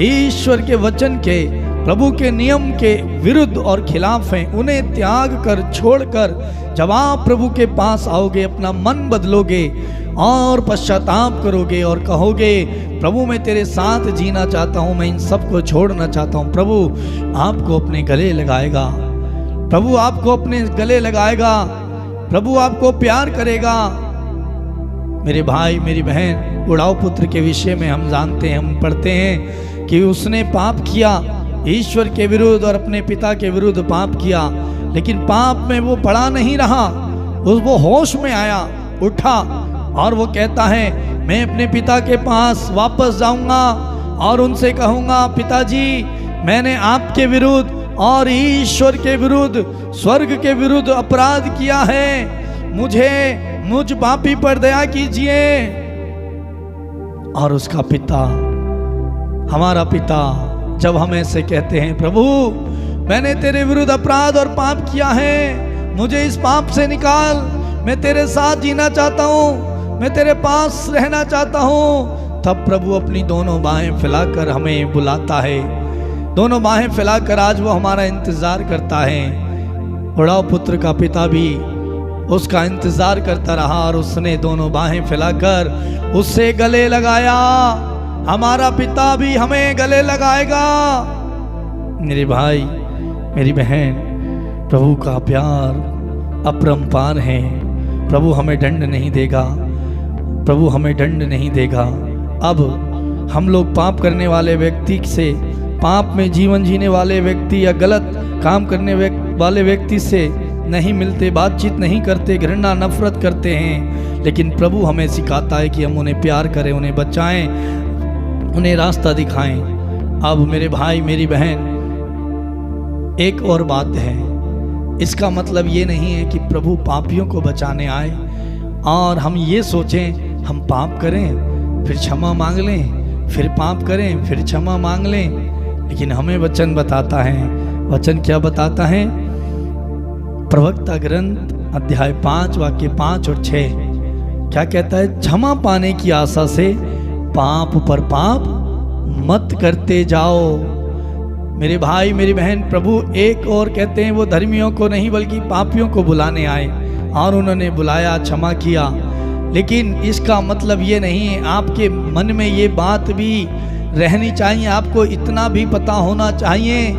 ईश्वर के वचन के, प्रभु के नियम के विरुद्ध और खिलाफ हैं, उन्हें त्याग कर, छोड़कर जब आप प्रभु के पास आओगे, अपना मन बदलोगे और पश्चाताप करोगे और कहोगे, प्रभु मैं तेरे साथ जीना चाहता हूँ, मैं इन सब को छोड़ना चाहता हूँ, प्रभु आपको अपने गले लगाएगा। प्रभु आपको अपने गले लगाएगा। प्रभु आपको प्यार करेगा। मेरे भाई मेरी बहन, उड़ाऊ पुत्र के विषय में हम जानते हैं, हम पढ़ते हैं कि उसने पाप किया, ईश्वर के विरुद्ध और अपने पिता के विरुद्ध पाप किया, लेकिन पाप में वो पड़ा नहीं रहा। वो होश में आया, उठा और वो कहता है, मैं अपने पिता के पास वापस जाऊंगा और उनसे कहूंगा, पिताजी मैंने आपके विरुद्ध और ईश्वर के विरुद्ध, स्वर्ग के विरुद्ध अपराध किया है, मुझ पापी पर दया कीजिए। और उसका पिता, हमारा पिता, जब हम ऐसे कहते हैं, प्रभु मैंने तेरे विरुद्ध अपराध और पाप किया है, मुझे इस पाप से निकाल, मैं तेरे साथ जीना चाहता हूँ, मैं तेरे पास रहना चाहता हूँ। तब प्रभु अपनी दोनों बाहें फैलाकर हमें बुलाता है, दोनों बाहें फैलाकर आज वो हमारा इंतजार करता है। उड़ाव पुत्र का पिता भी उसका इंतजार करता रहा और उसने दोनों बाहें फैलाकर उससे गले लगाया। हमारा पिता भी हमें गले लगाएगा। मेरे भाई मेरी बहन, प्रभु का प्यार अपरंपार है। प्रभु हमें दंड नहीं देगा, प्रभु हमें दंड नहीं देगा। अब हम लोग पाप करने वाले व्यक्ति से, पाप में जीवन जीने वाले व्यक्ति या गलत काम करने वाले व्यक्ति से नहीं मिलते, बातचीत नहीं करते, घृणा नफरत करते हैं। लेकिन प्रभु हमें सिखाता है कि हम उन्हें प्यार करें, उन्हें बचाएं, उन्हें रास्ता दिखाएं। अब मेरे भाई मेरी बहन, एक और बात है, इसका मतलब ये नहीं है कि प्रभु पापियों को बचाने आए और हम ये सोचें हम पाप करें फिर क्षमा मांग लें, फिर पाप करें फिर क्षमा मांग लें। लेकिन हमें वचन बताता है, वचन क्या बताता है? प्रवक्ता ग्रंथ अध्याय 5 वाक्य 5 और 6 क्या कहता है? क्षमा पाने की आशा से पाप पर पाप मत करते जाओ। मेरे भाई मेरी बहन, प्रभु एक और कहते हैं वो धर्मियों को नहीं बल्कि पापियों को बुलाने आए और उन्होंने बुलाया, क्षमा किया। लेकिन इसका मतलब ये नहीं है, आपके मन में ये बात भी रहनी चाहिए, आपको इतना भी पता होना चाहिए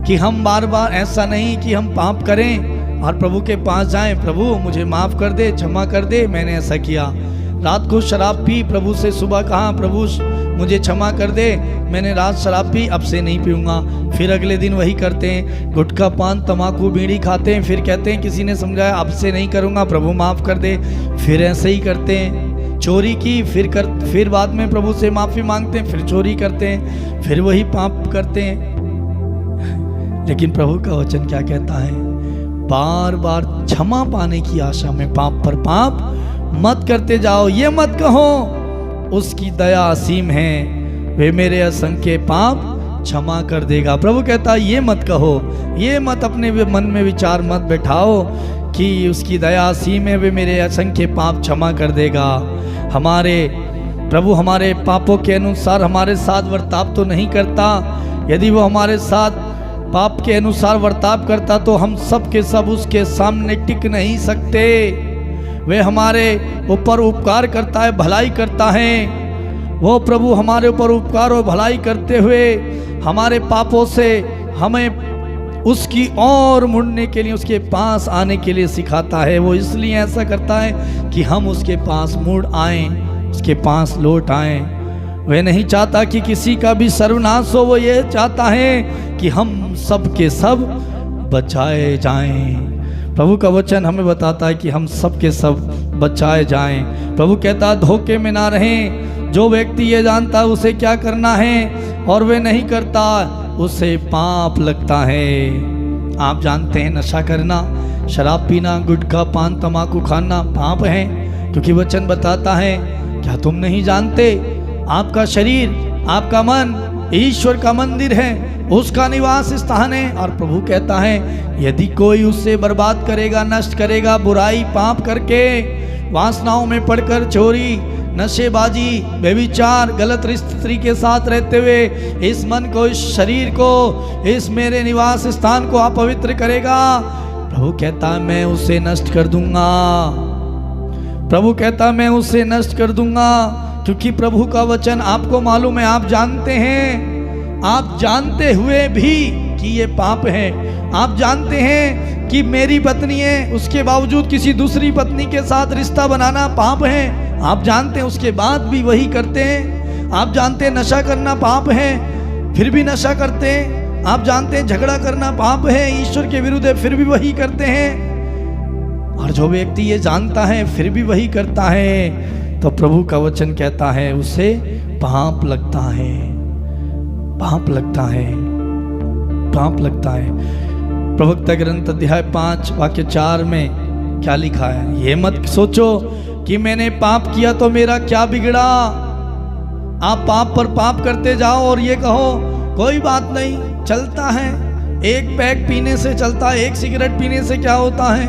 कि हम बार बार ऐसा नहीं कि हम पाप करें और प्रभु के पास जाएं, प्रभु मुझे माफ़ कर दे, क्षमा कर दे, मैंने ऐसा किया। रात को शराब पी, प्रभु से सुबह कहा प्रभु मुझे क्षमा कर दे, मैंने रात शराब पी, अब से नहीं पीऊँगा। फिर अगले दिन वही करते हैं, गुटखा पान तम्बाकू बीड़ी खाते हैं, फिर कहते हैं किसी ने समझाया अब से नहीं करूँगा, प्रभु माफ़ कर दे, फिर ऐसे ही करते हैं। चोरी की, फिर बाद में प्रभु से माफ़ी मांगते हैं, फिर चोरी करते हैं, फिर वही पाप करते हैं। लेकिन प्रभु का वचन क्या कहता है? बार बार क्षमा पाने की आशा में पाप पर पाप मत करते जाओ। ये मत कहो उसकी दया असीम है, वे मेरे असंख्य पाप क्षमा कर देगा। प्रभु कहता है ये मत कहो, ये मत अपने मन में विचार मत बैठाओ कि उसकी दया असीम है, वे मेरे असंख्य पाप क्षमा कर देगा। हमारे प्रभु हमारे पापों के अनुसार हमारे साथ वर्ताव तो नहीं करता। यदि वो हमारे साथ पाप के अनुसार वर्ताव करता तो हम सब के सब उसके सामने टिक नहीं सकते। वे हमारे ऊपर उपकार करता है, भलाई करता है। वो प्रभु हमारे ऊपर उपकार और भलाई करते हुए हमारे पापों से हमें उसकी ओर मुड़ने के लिए, उसके पास आने के लिए सिखाता है। वो इसलिए ऐसा करता है कि हम उसके पास मुड़ आएं, उसके पास लौट आएं। वह नहीं चाहता कि किसी का भी सर्वनाश हो, वो ये चाहता है कि हम सब के सब बचाए जाएं। प्रभु का वचन हमें बताता है कि हम सब के सब बचाए जाएं। प्रभु कहता है धोखे में ना रहें। जो व्यक्ति ये जानता है उसे क्या करना है और वे नहीं करता, उसे पाप लगता है। आप जानते हैं नशा करना, शराब पीना, गुटखा पान तम्बाकू खाना पाप है, क्योंकि वचन बताता है क्या तुम नहीं जानते आपका शरीर, आपका मन ईश्वर का मंदिर है, उसका निवास स्थान है। और प्रभु कहता है यदि कोई उससे बर्बाद करेगा, नष्ट करेगा, बुराई पाप करके, वासनाओं में पड़कर, चोरी, नशेबाजी, व्यभिचार, गलत स्त्री के साथ रहते हुए इस मन को, इस शरीर को, इस मेरे निवास स्थान को अपवित्र करेगा, प्रभु कहता है मैं उसे नष्ट कर दूंगा। प्रभु कहता है मैं उसे नष्ट कर दूंगा। क्योंकि प्रभु का वचन आपको मालूम है, आप जानते हैं, आप जानते हुए भी कि ये पाप है। आप जानते हैं कि मेरी पत्नी है, उसके बावजूद किसी दूसरी पत्नी के साथ रिश्ता बनाना पाप है। आप जानते हैं, उसके बाद भी वही करते हैं। आप जानते हैं नशा करना पाप है, फिर भी नशा करते हैं। आप जानते हैं झगड़ा करना पाप है, ईश्वर के विरुद्ध है, फिर भी वही करते हैं। और जो व्यक्ति ये जानता है फिर भी वही करता है, तो प्रभु का वचन कहता है उसे पाप लगता है, पाप लगता है, पाप लगता है। प्रवक्ता ग्रंथ अध्याय 5 वाक्य 4 में क्या लिखा है? ये मत सोचो कि मैंने पाप किया तो मेरा क्या बिगड़ा। आप पाप पर पाप करते जाओ और ये कहो कोई बात नहीं, चलता है, एक पैक पीने से चलता है, एक सिगरेट पीने से क्या होता है?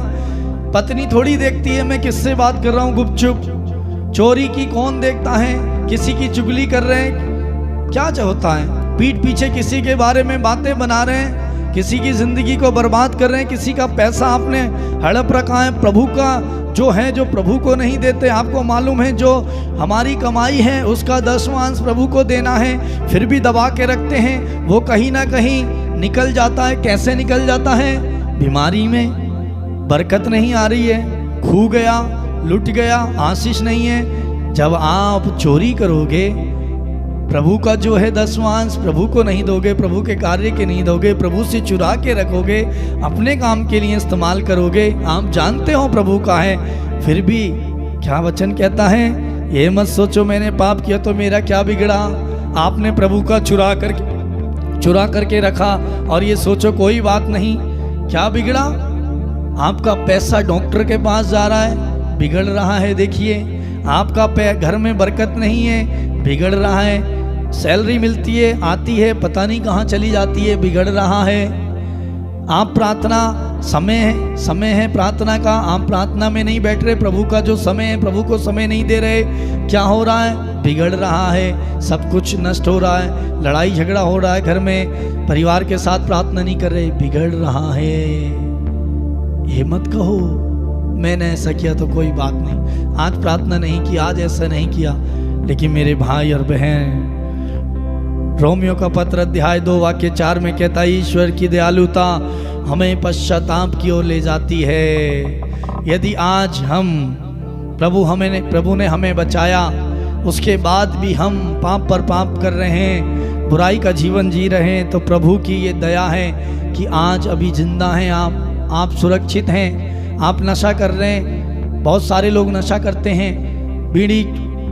पत्नी थोड़ी देखती है मैं किससे बात कर रहा हूँ गुपचुप। चोरी की कौन देखता है? किसी की चुगली कर रहे हैं, क्या होता है? पीठ पीछे किसी के बारे में बातें बना रहे हैं, किसी की जिंदगी को बर्बाद कर रहे हैं, किसी का पैसा आपने हड़प रखा है। प्रभु का जो है, जो प्रभु को नहीं देते। आपको मालूम है जो हमारी कमाई है उसका 10वांश प्रभु को देना है, फिर भी दबा के रखते हैं। वो कहीं ना कहीं निकल जाता है। कैसे निकल जाता है? बीमारी में, बरकत नहीं आ रही है, खो गया, लुट गया, आशीष नहीं है। जब आप चोरी करोगे, प्रभु का जो है 10वांश प्रभु को नहीं दोगे, प्रभु के कार्य के नहीं दोगे, प्रभु से चुरा के रखोगे, अपने काम के लिए इस्तेमाल करोगे। आप जानते हो प्रभु का है, फिर भी क्या वचन कहता है? ये मत सोचो मैंने पाप किया तो मेरा क्या बिगड़ा। आपने प्रभु का चुरा करके रखा और ये सोचो कोई बात नहीं, क्या बिगड़ा? आपका पैसा डॉक्टर के पास जा रहा है, बिगड़ रहा है। देखिए, आपका घर में बरकत नहीं है, बिगड़ रहा है। सैलरी मिलती है, आती है, पता नहीं कहाँ चली जाती है, बिगड़ रहा है। आप प्रार्थना समय है प्रार्थना का, आप प्रार्थना में नहीं बैठ रहे, प्रभु का जो समय है प्रभु को समय नहीं दे रहे। क्या हो रहा है? बिगड़ रहा है, सब कुछ नष्ट हो रहा है, लड़ाई झगड़ा हो रहा है घर में, परिवार के साथ प्रार्थना नहीं कर रहे, बिगड़ रहा है। ये मत कहो मैंने ऐसा किया तो कोई बात नहीं, आज प्रार्थना नहीं की, आज ऐसा नहीं किया। लेकिन मेरे भाई और बहन, रोमियो का पत्र अध्याय 2 वाक्य 4 में कहता है, ईश्वर की दयालुता हमें पश्चाताप की ओर ले जाती है। यदि आज प्रभु ने हमें बचाया, उसके बाद भी हम पाप पर पाप कर रहे हैं, बुराई का जीवन जी रहे हैं, तो प्रभु की ये दया है कि आज अभी जिंदा हैं आप सुरक्षित हैं। आप नशा कर रहे हैं, बहुत सारे लोग नशा करते हैं, बीड़ी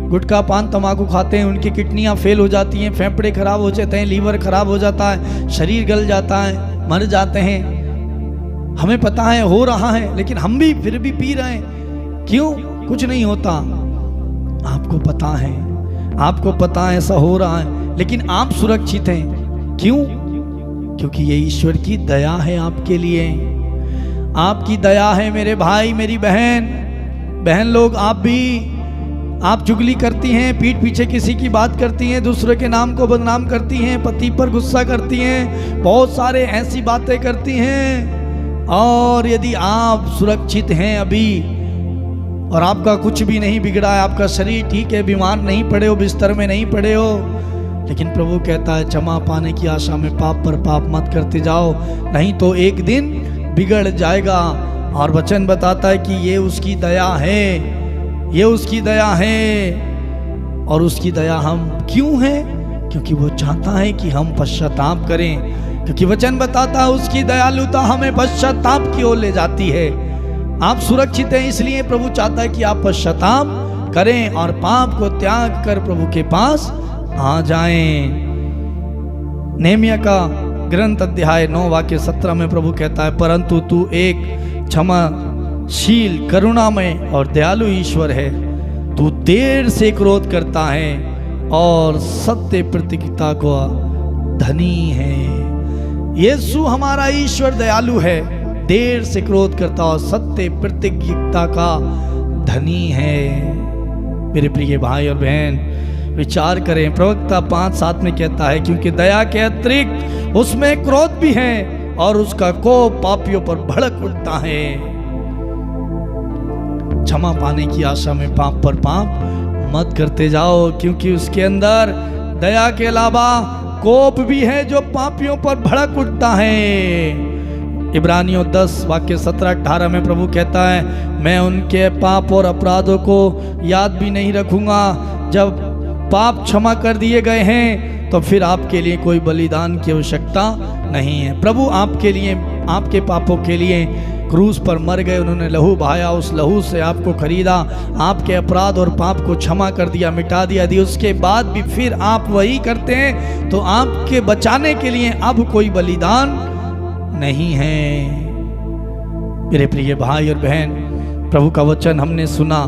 गुटखा पान तंबाकू खाते हैं, उनकी किडनियां फेल हो जाती हैं, फेफड़े खराब हो जाते हैं, लीवर खराब हो जाता है, शरीर गल जाता है, मर जाते हैं। हमें पता है हो रहा है, लेकिन हम भी फिर भी पी रहे हैं। क्यों? कुछ नहीं होता। आपको पता है ऐसा हो रहा है, लेकिन आप सुरक्षित हैं। क्यों? क्योंकि ये ईश्वर की दया है आपके लिए। आपकी दया है मेरे भाई मेरी बहन लोग। आप चुगली करती हैं, पीठ पीछे किसी की बात करती हैं, दूसरे के नाम को बदनाम करती हैं, पति पर गुस्सा करती हैं, बहुत सारे ऐसी बातें करती हैं। और यदि आप सुरक्षित हैं अभी और आपका कुछ भी नहीं बिगड़ा है, आपका शरीर ठीक है, बीमार नहीं पड़े हो, बिस्तर में नहीं पड़े हो, लेकिन प्रभु कहता है क्षमा पाने की आशा में पाप पर पाप मत करते जाओ, नहीं तो एक दिन बिगड़ जाएगा। और वचन बताता है कि ये उसकी दया है, और उसकी दया हम क्यों है? क्योंकि वो चाहता है कि हम पश्चाताप करें, क्योंकि वचन बताता है उसकी दयालुता हमें पश्चाताप की ओर ले जाती है। आप सुरक्षित हैं, इसलिए प्रभु चाहता है कि आप पश्चाताप करें और पाप को त्याग कर प्रभु के पास आ जाएं। नेहमिया का ग्रंथ अध्याय 9 वाक्य 17 में प्रभु कहता है, परंतु तू एक क्षमाशील, करुणामय और दयालु ईश्वर है, तू देर से क्रोध करता है और सत्य प्रतिज्ञता को धनी है। यीशु हमारा ईश्वर दयालु है, देर से क्रोध करता और सत्य प्रतिज्ञता का धनी है। मेरे प्रिय भाई और बहन, विचार करें, प्रवक्ता 5:7 में कहता है, क्योंकि दया के अतिरिक्त उसमें क्रोध भी है और उसका कोप पापियों पर भड़क उठता है। क्षमा पाने की आशा में पाप पर पाप मत करते जाओ, क्योंकि उसके अंदर दया के अलावा कोप भी है जो पापियों पर भड़क उठता है। इब्रानियों 10 वाक्य 17-18 में प्रभु कहता है, मैं उनके पाप और अपराधों को याद भी नहीं रखूंगा। जब पाप क्षमा कर दिए गए हैं तो फिर आपके लिए कोई बलिदान की आवश्यकता नहीं है। प्रभु आपके लिए, आपके पापों के लिए क्रूस पर मर गए, उन्होंने लहू बहाया, उस लहू से आपको खरीदा, आपके अपराध और पाप को क्षमा कर दिया, मिटा दिया। यदि उसके बाद भी फिर आप वही करते हैं तो आपके बचाने के लिए अब कोई बलिदान नहीं है। मेरे प्रिय भाई और बहन, प्रभु का वचन हमने सुना,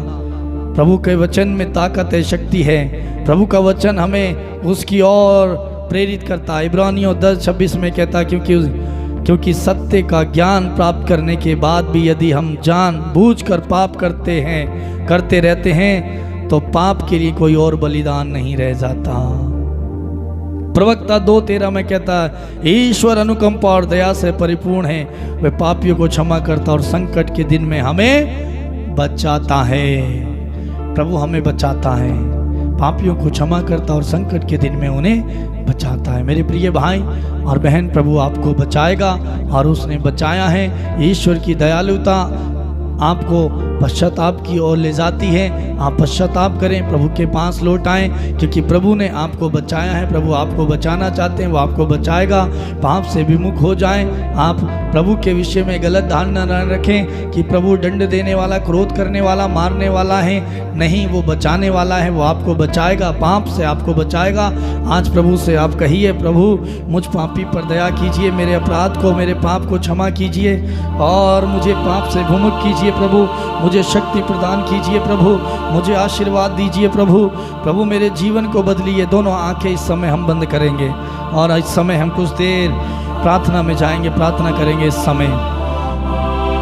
प्रभु के वचन में ताकत है, शक्ति है। प्रभु का वचन हमें उसकी ओर प्रेरित करता है। इब्रानियों 10:26 में कहता है, क्योंकि सत्य का ज्ञान प्राप्त करने के बाद भी यदि हम जानबूझकर पाप करते रहते हैं तो पाप के लिए कोई और बलिदान नहीं रह जाता। प्रवक्ता 2:13 में कहता है, ईश्वर अनुकंपा और दया से परिपूर्ण है, वह पापियों को क्षमा करता और संकट के दिन में हमें बचाता है। प्रभु हमें बचाता है, पापियों को क्षमा करता और संकट के दिन में उन्हें बचाता है। मेरे प्रिय भाई और बहन, प्रभु आपको बचाएगा और उसने बचाया है। ईश्वर की दयालुता आपको पश्चाताप की ओर ले जाती है। आप पश्चाताप करें, प्रभु के पास लौट आएं, क्योंकि प्रभु ने आपको बचाया है। प्रभु आपको बचाना चाहते हैं, वो आपको बचाएगा। पाप से विमुख हो जाएं। आप प्रभु के विषय में गलत धारणा न रखें कि प्रभु दंड देने वाला, क्रोध करने वाला, मारने वाला है। नहीं, वो बचाने वाला है, वो आपको बचाएगा, पाप से आपको बचाएगा। आज प्रभु से आप कहिए, प्रभु मुझ पापी पर दया कीजिए, मेरे अपराध को, मेरे पाप को क्षमा कीजिए और मुझे पाप से विमुख कीजिए। प्रभु मुझे शक्ति प्रदान कीजिए, प्रभु मुझे आशीर्वाद दीजिए। प्रभु मेरे जीवन को बदलिए। दोनों आंखें इस समय हम बंद करेंगे और इस समय हम कुछ देर प्रार्थना में जाएंगे, प्रार्थना करेंगे। इस समय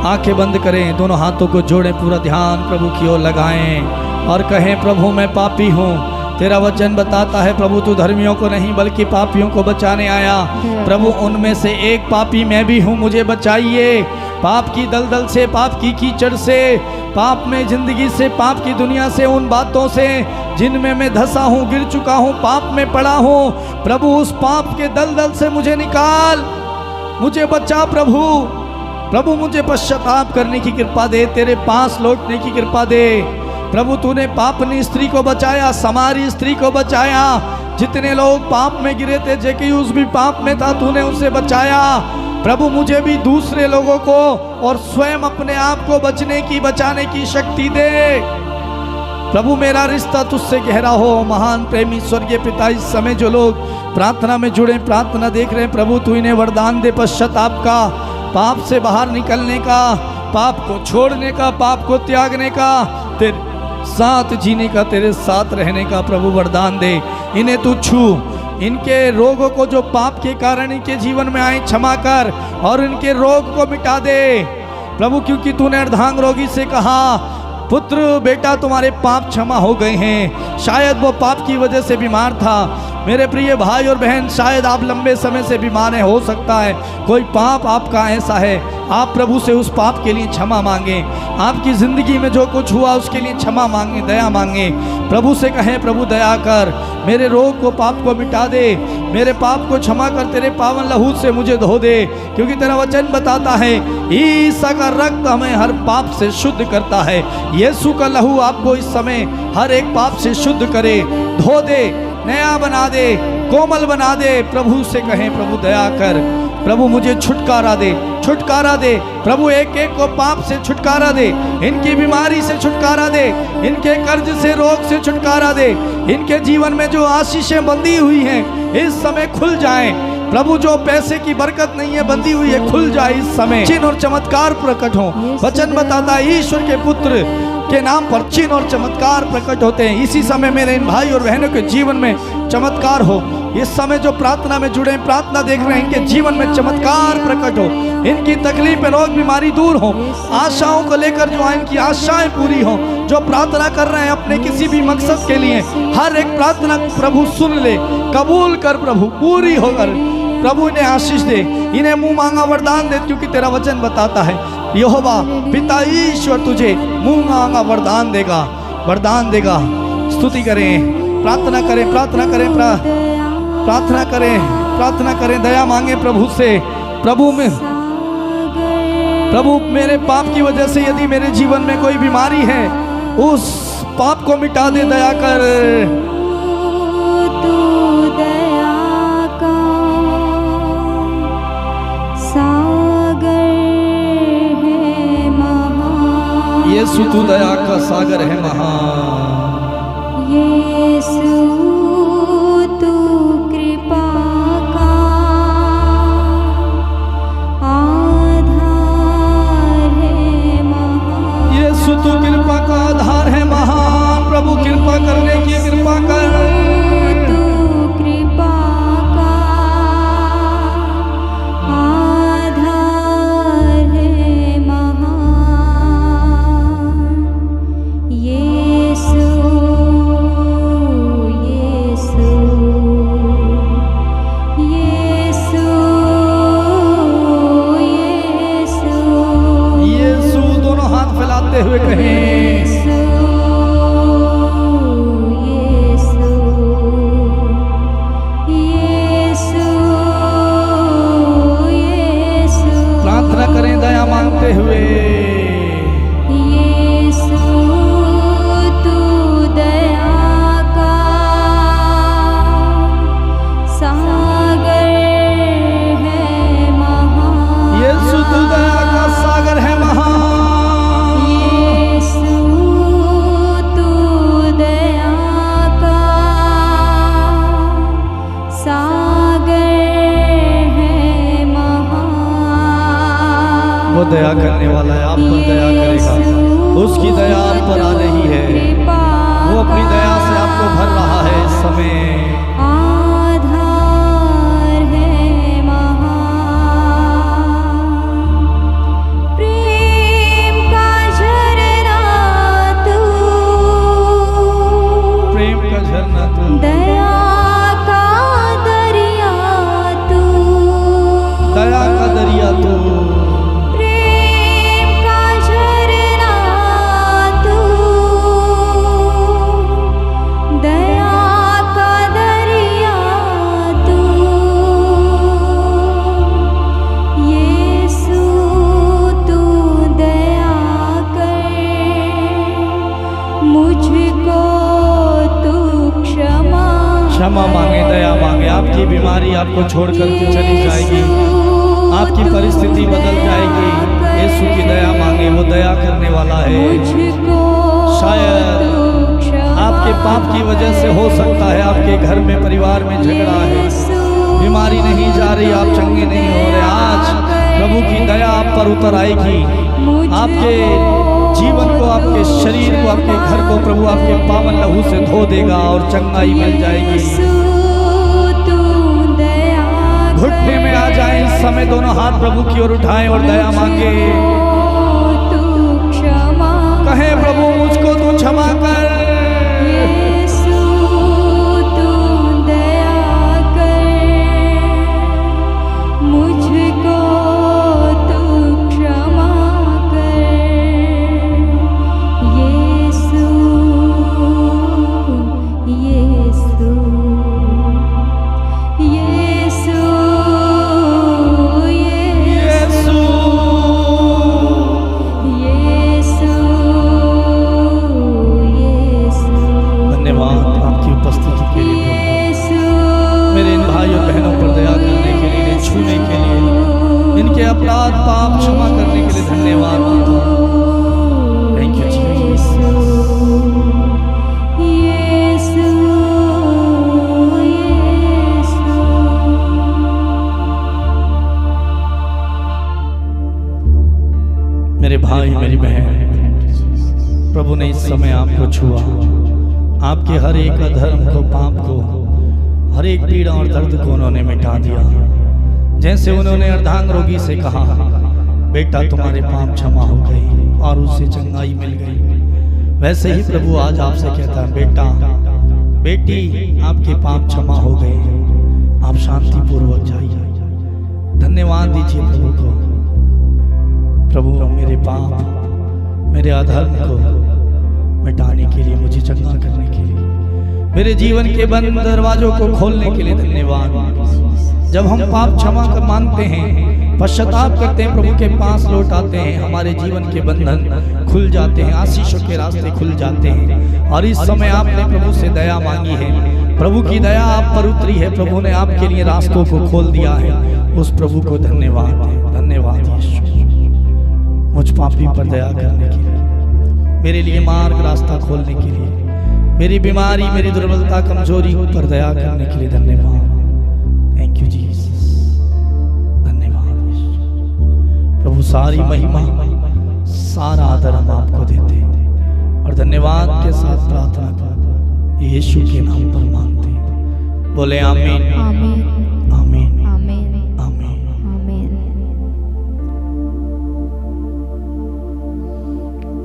आंखें बंद करें, दोनों हाथों को जोड़ें, पूरा ध्यान प्रभु की ओर लगाएं और कहें, प्रभु मैं पापी हूँ। तेरा वचन बताता है प्रभु तू धर्मियों को नहीं बल्कि पापियों को बचाने आया। प्रभु उनमें से एक पापी मैं भी हूँ, मुझे बचाइए पाप की दलदल से, पाप की कीचड़ से, पाप में जिंदगी से, पाप की दुनिया से, उन बातों से जिनमें मैं धंसा हूँ, गिर चुका हूँ, पाप में पड़ा हूँ। प्रभु उस पाप के दलदल से मुझे निकाल, मुझे बचा। प्रभु मुझे पश्चाताप करने की कृपा दे, तेरे पास लौटने की कृपा दे। प्रभु तूने पापनी स्त्री को बचाया, समारी स्त्री को बचाया। जितने लोग पाप में गिरे थे, जक्कैयुस भी पाप में था, तूने उसे बचाया। प्रभु मुझे भी दूसरे लोगों को और स्वयं अपने आप को बचाने की शक्ति दे। प्रभु मेरा रिश्ता तुझसे गहरा हो। महान प्रेमी स्वर्गीय पिता, इस समय जो लोग प्रार्थना में जुड़े, प्रार्थना देख रहे हैं, प्रभु तू इन्हें वरदान दे पश्चाताप का, पाप से बाहर निकलने का, पाप को छोड़ने का, पाप को त्यागने का, तेरे साथ जीने का, तेरे साथ रहने का प्रभु वरदान दे। इन्हें तू छू, इनके रोगों को जो पाप के कारण इनके जीवन में आए क्षमा कर और इनके रोग को मिटा दे प्रभु, क्योंकि तूने अर्धांग रोगी से कहा, पुत्र बेटा तुम्हारे पाप क्षमा हो गए हैं। शायद वो पाप की वजह से बीमार था। मेरे प्रिय भाई और बहन, शायद आप लंबे समय से बीमार हैं, हो सकता है कोई पाप आपका ऐसा है, आप प्रभु से उस पाप के लिए क्षमा मांगें। आपकी ज़िंदगी में जो कुछ हुआ उसके लिए क्षमा मांगें, दया मांगें। प्रभु से कहें, प्रभु दया कर, मेरे रोग को, पाप को मिटा दे, मेरे पाप को क्षमा कर, तेरे पावन लहू से मुझे धो दे। क्योंकि तेरा वचन बताता है ईसा का रक्त हमें हर पाप से शुद्ध करता है। यीशु का लहू आपको इस समय हर एक पाप से शुद्ध करे, धो दे, नया बना दे, कोमल बना दे। प्रभु से कहें, प्रभु दया कर, प्रभु मुझे छुटकारा दे, छुटकारा दे। प्रभु एक एक को पाप से छुटकारा दे, इनकी बीमारी से छुटकारा दे, इनके कर्ज से, रोग से छुटकारा दे। इनके जीवन में जो आशीषें बंधी हुई हैं इस समय खुल जाएं। प्रभु जो पैसे की बरकत नहीं है, बंधी हुई है, खुल जाए इस समय। चिन्ह और चमत्कार प्रकट हो। वचन बताता है ईश्वर के पुत्र के नाम पर चिन्ह और चमत्कार प्रकट होते हैं। इसी समय मेरे इन भाई और बहनों के जीवन में चमत्कार हो। इस समय जो प्रार्थना में जुड़े, प्रार्थना देख रहे हैं, इनके जीवन में चमत्कार प्रकट हो। इनकी तकलीफें, रोग, बीमारी दूर हो। आशाओं को लेकर जो इनकी आशाएं पूरी हो। जो प्रार्थना कर रहे हैं अपने किसी भी मकसद के लिए, हर एक प्रार्थना प्रभु सुन ले, कबूल कर प्रभु, पूरी होकर प्रभु इन्हें आशीष दे, इन्हें मुंह मांगा वरदान दे। क्योंकि तेरा वचन बताता है यहोवा पिता ईश्वर तुझे मुंह मांगा वरदान देगा, वरदान देगा। स्तुति करें, प्रार्थना करें, प्रार्थना करें, प्रार्थना करें, प्रार्थना करें, दया मांगे प्रभु से। प्रभु मेरे पाप की वजह से यदि मेरे जीवन में कोई बीमारी है, उस पाप को मिटा दे, दया कर। यीशु तू दया का सागर है महान। यीशु तू कृपा का आधार है महान। यीशु तू कृपा का आधार है महान। प्रभु कृपा करने की कृपा कर। तू कृपा का आधार पर दया करने वाला है, आप पर दया करेगा। उसकी दया आप पर आ रही है, वो अपनी दया से आपको भर रहा है इस समय। दया का दरिया तू, प्रेम का झरना तू, दया का दरिया तू, यीशु तू दया कर, मुझको तू क्षमा मांगे, दया मांगे। आपकी बीमारी आपको छोड़ करके चली जाएगी, आपकी परिस्थिति बदल जाएगी। यीशु की दया मांगे, वो दया करने वाला है। शायद आपके पाप की वजह से हो सकता है आपके घर में, परिवार में झगड़ा है, बीमारी नहीं जा रही, आप चंगे नहीं हो रहे। आज प्रभु की दया आप पर उतर आएगी, आपके जीवन को, आपके शरीर को, आपके घर को प्रभु आपके पावन लहू से धो देगा और चंगाई मिल जाएगी। घुटने में आ जाए इस समय, दोनों हाथ प्रभु की ओर उठाएं और दया मांगे। कहे प्रभु मुझको तू क्षमा कर, यीशु तू दया कर, मुझको तू क्षमा कर, यीशु यीशु यीशु अपराध पाप क्षमा करने के लिए धन्यवाद। Thank you Jesus. मेरे भाई मेरी बहन, प्रभु ने इस समय आपको छुआ, आपके हर एक अधर्म को, पाप को, हर एक पीड़ा और दर्द को उन्होंने मिटा दिया। जैसे उन्होंने अर्धांग रोगी से कहा, बेटा तुम्हारे पाप क्षमा हो गई और उससे चंगाई मिल गई, वैसे ही प्रभु आज आपसे कहता है, बेटा बेटी आपके पाप क्षमा हो गए, आप शांति पूर्वक जाइए। धन्यवाद दीजिए प्रभु को। प्रभु मेरे पाप, मेरे अधर्म को मिटाने के लिए, मुझे चंगा करने के लिए, मेरे जीवन के बंद दरवाजों को खोलने के लिए धन्यवाद। जब हम पाप क्षमा कर मानते हैं, पश्चाताप करते हैं, प्रभु के पास लौट आते हैं, हमारे जीवन के बंधन खुल जाते हैं, आशीषों के रास्ते खुल जाते हैं। और इस समय आपने प्रभु से दया मांगी है, प्रभु की दया आप पर उतरी है, प्रभु ने आपके लिए रास्तों को खोल दिया है। उस प्रभु को धन्यवाद है। धन्यवाद यीशु, मुझ पापी पर दया करने के लिए, मेरे लिए मार्ग रास्ता खोलने के लिए, मेरी बीमारी, मेरी दुर्बलता, कमजोरी पर दया करने के लिए धन्यवाद। Thank you Jesus. धन्यवाद यीशु। प्रभु सारी महिमा, सारा आदर हम आपको देते हैं और धन्यवाद के साथ प्रार्थना कर यीशु के नाम पर मांगते हैं। बोले आमीन, आमीन, आमीन, आमीन, आमीन। आमीन।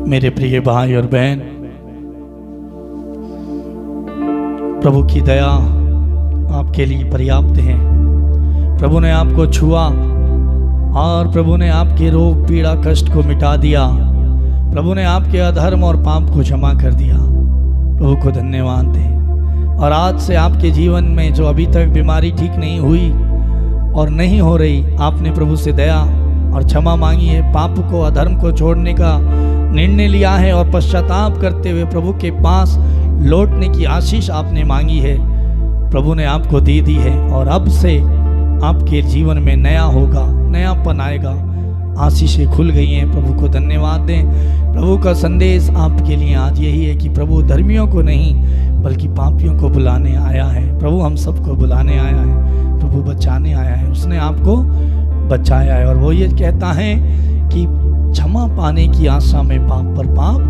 मेरे प्रिय भाई और बहन, प्रभु की दया आपके लिए पर्याप्त है। प्रभु ने आपको छुआ और प्रभु ने आपके रोग, पीड़ा, कष्ट को मिटा दिया। प्रभु ने आपके अधर्म और पाप को क्षमा कर दिया। प्रभु को धन्यवाद दें। और आज से आपके जीवन में जो अभी तक बीमारी ठीक नहीं हुई और नहीं हो रही, आपने प्रभु से दया और क्षमा मांगी है, पाप को, अधर्म को छोड़ने का निर्णय लिया है और पश्चाताप करते हुए प्रभु के पास लौटने की आशीष आपने मांगी है, प्रभु ने आपको दे दी है। और अब से आपके जीवन में नया होगा, नयापन आएगा, आशीषें खुल गई हैं। प्रभु को धन्यवाद दें। प्रभु का संदेश आपके लिए आज यही है कि प्रभु धर्मियों को नहीं बल्कि पापियों को बुलाने आया है। प्रभु हम सबको बुलाने आया है, प्रभु बचाने आया है, उसने आपको बचाया है। और वो ये कहता है कि क्षमा पाने की आशा में पाप पर पाप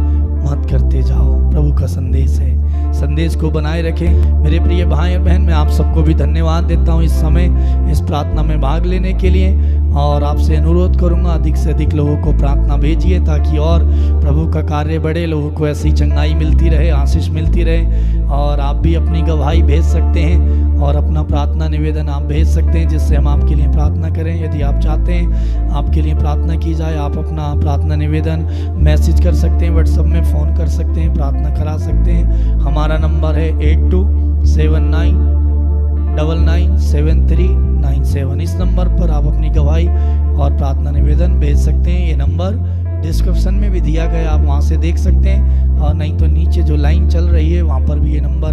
मत करते जाओ। प्रभु का संदेश है, संदेश को बनाए रखें। मेरे प्रिय भाई और बहन, मैं आप सबको भी धन्यवाद देता हूं इस समय इस प्रार्थना में भाग लेने के लिए, और आपसे अनुरोध करूंगा अधिक से अधिक लोगों को प्रार्थना भेजिए ताकि और प्रभु का कार्य बढ़े, लोगों को ऐसी चंगाई मिलती रहे, आशीष मिलती रहे। और आप भी अपनी गवाही भेज सकते हैं और अपना प्रार्थना निवेदन आप भेज सकते हैं जिससे हम आपके लिए प्रार्थना करें। यदि आप चाहते हैं आपके लिए प्रार्थना की जाए, आप अपना प्रार्थना निवेदन मैसेज कर सकते हैं, व्हाट्सएप में फ़ोन कर सकते हैं, प्रार्थना करा सकते हैं। हमारा नंबर है 8279997397। इस नंबर पर आप अपनी गवाही और प्रार्थना निवेदन भेज सकते हैं। ये नंबर डिस्क्रिप्शन में भी दिया गया, आप वहाँ से देख सकते हैं, और नहीं तो नीचे जो लाइन चल रही है वहाँ पर भी ये नंबर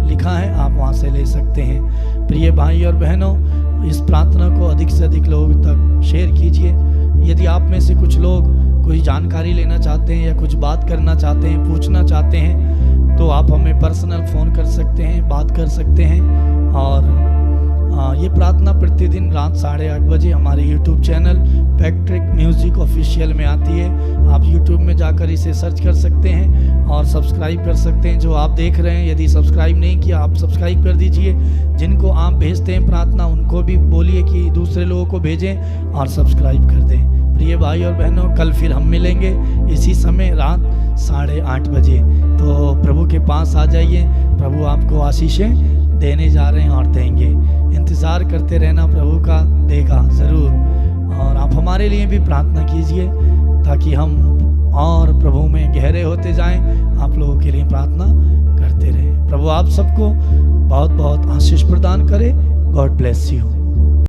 लिखा है, आप वहाँ से ले सकते हैं। प्रिय भाई और बहनों, इस प्रार्थना को अधिक से अधिक लोगों तक शेयर कीजिए। यदि आप में से कुछ लोग कोई जानकारी लेना चाहते हैं या कुछ बात करना चाहते हैं, पूछना चाहते हैं, तो आप हमें पर्सनल फ़ोन कर सकते हैं, बात कर सकते हैं। और ये प्रार्थना प्रतिदिन रात 8:30 बजे हमारे YouTube channel Patrick music official में आती है। आप YouTube में जाकर इसे सर्च कर सकते हैं और सब्सक्राइब कर सकते हैं। जो आप देख रहे हैं, यदि सब्सक्राइब नहीं किया आप सब्सक्राइब कर दीजिए। जिनको आप भेजते हैं प्रार्थना उनको भी बोलिए कि दूसरे लोगों को भेजें और सब्सक्राइब कर दें। प्रिय भाई और बहनों, कल फिर हम मिलेंगे इसी समय रात 8:30 बजे। तो प्रभु के पास आ जाइए, प्रभु आपको आशीषें देने जा रहे हैं और देंगे। इंतज़ार करते रहना, प्रभु का देगा ज़रूर। और आप हमारे लिए भी प्रार्थना कीजिए ताकि हम और प्रभु में गहरे होते जाएं। आप लोगों के लिए प्रार्थना करते रहें। प्रभु आप सबको बहुत बहुत आशीष प्रदान करे। God bless you.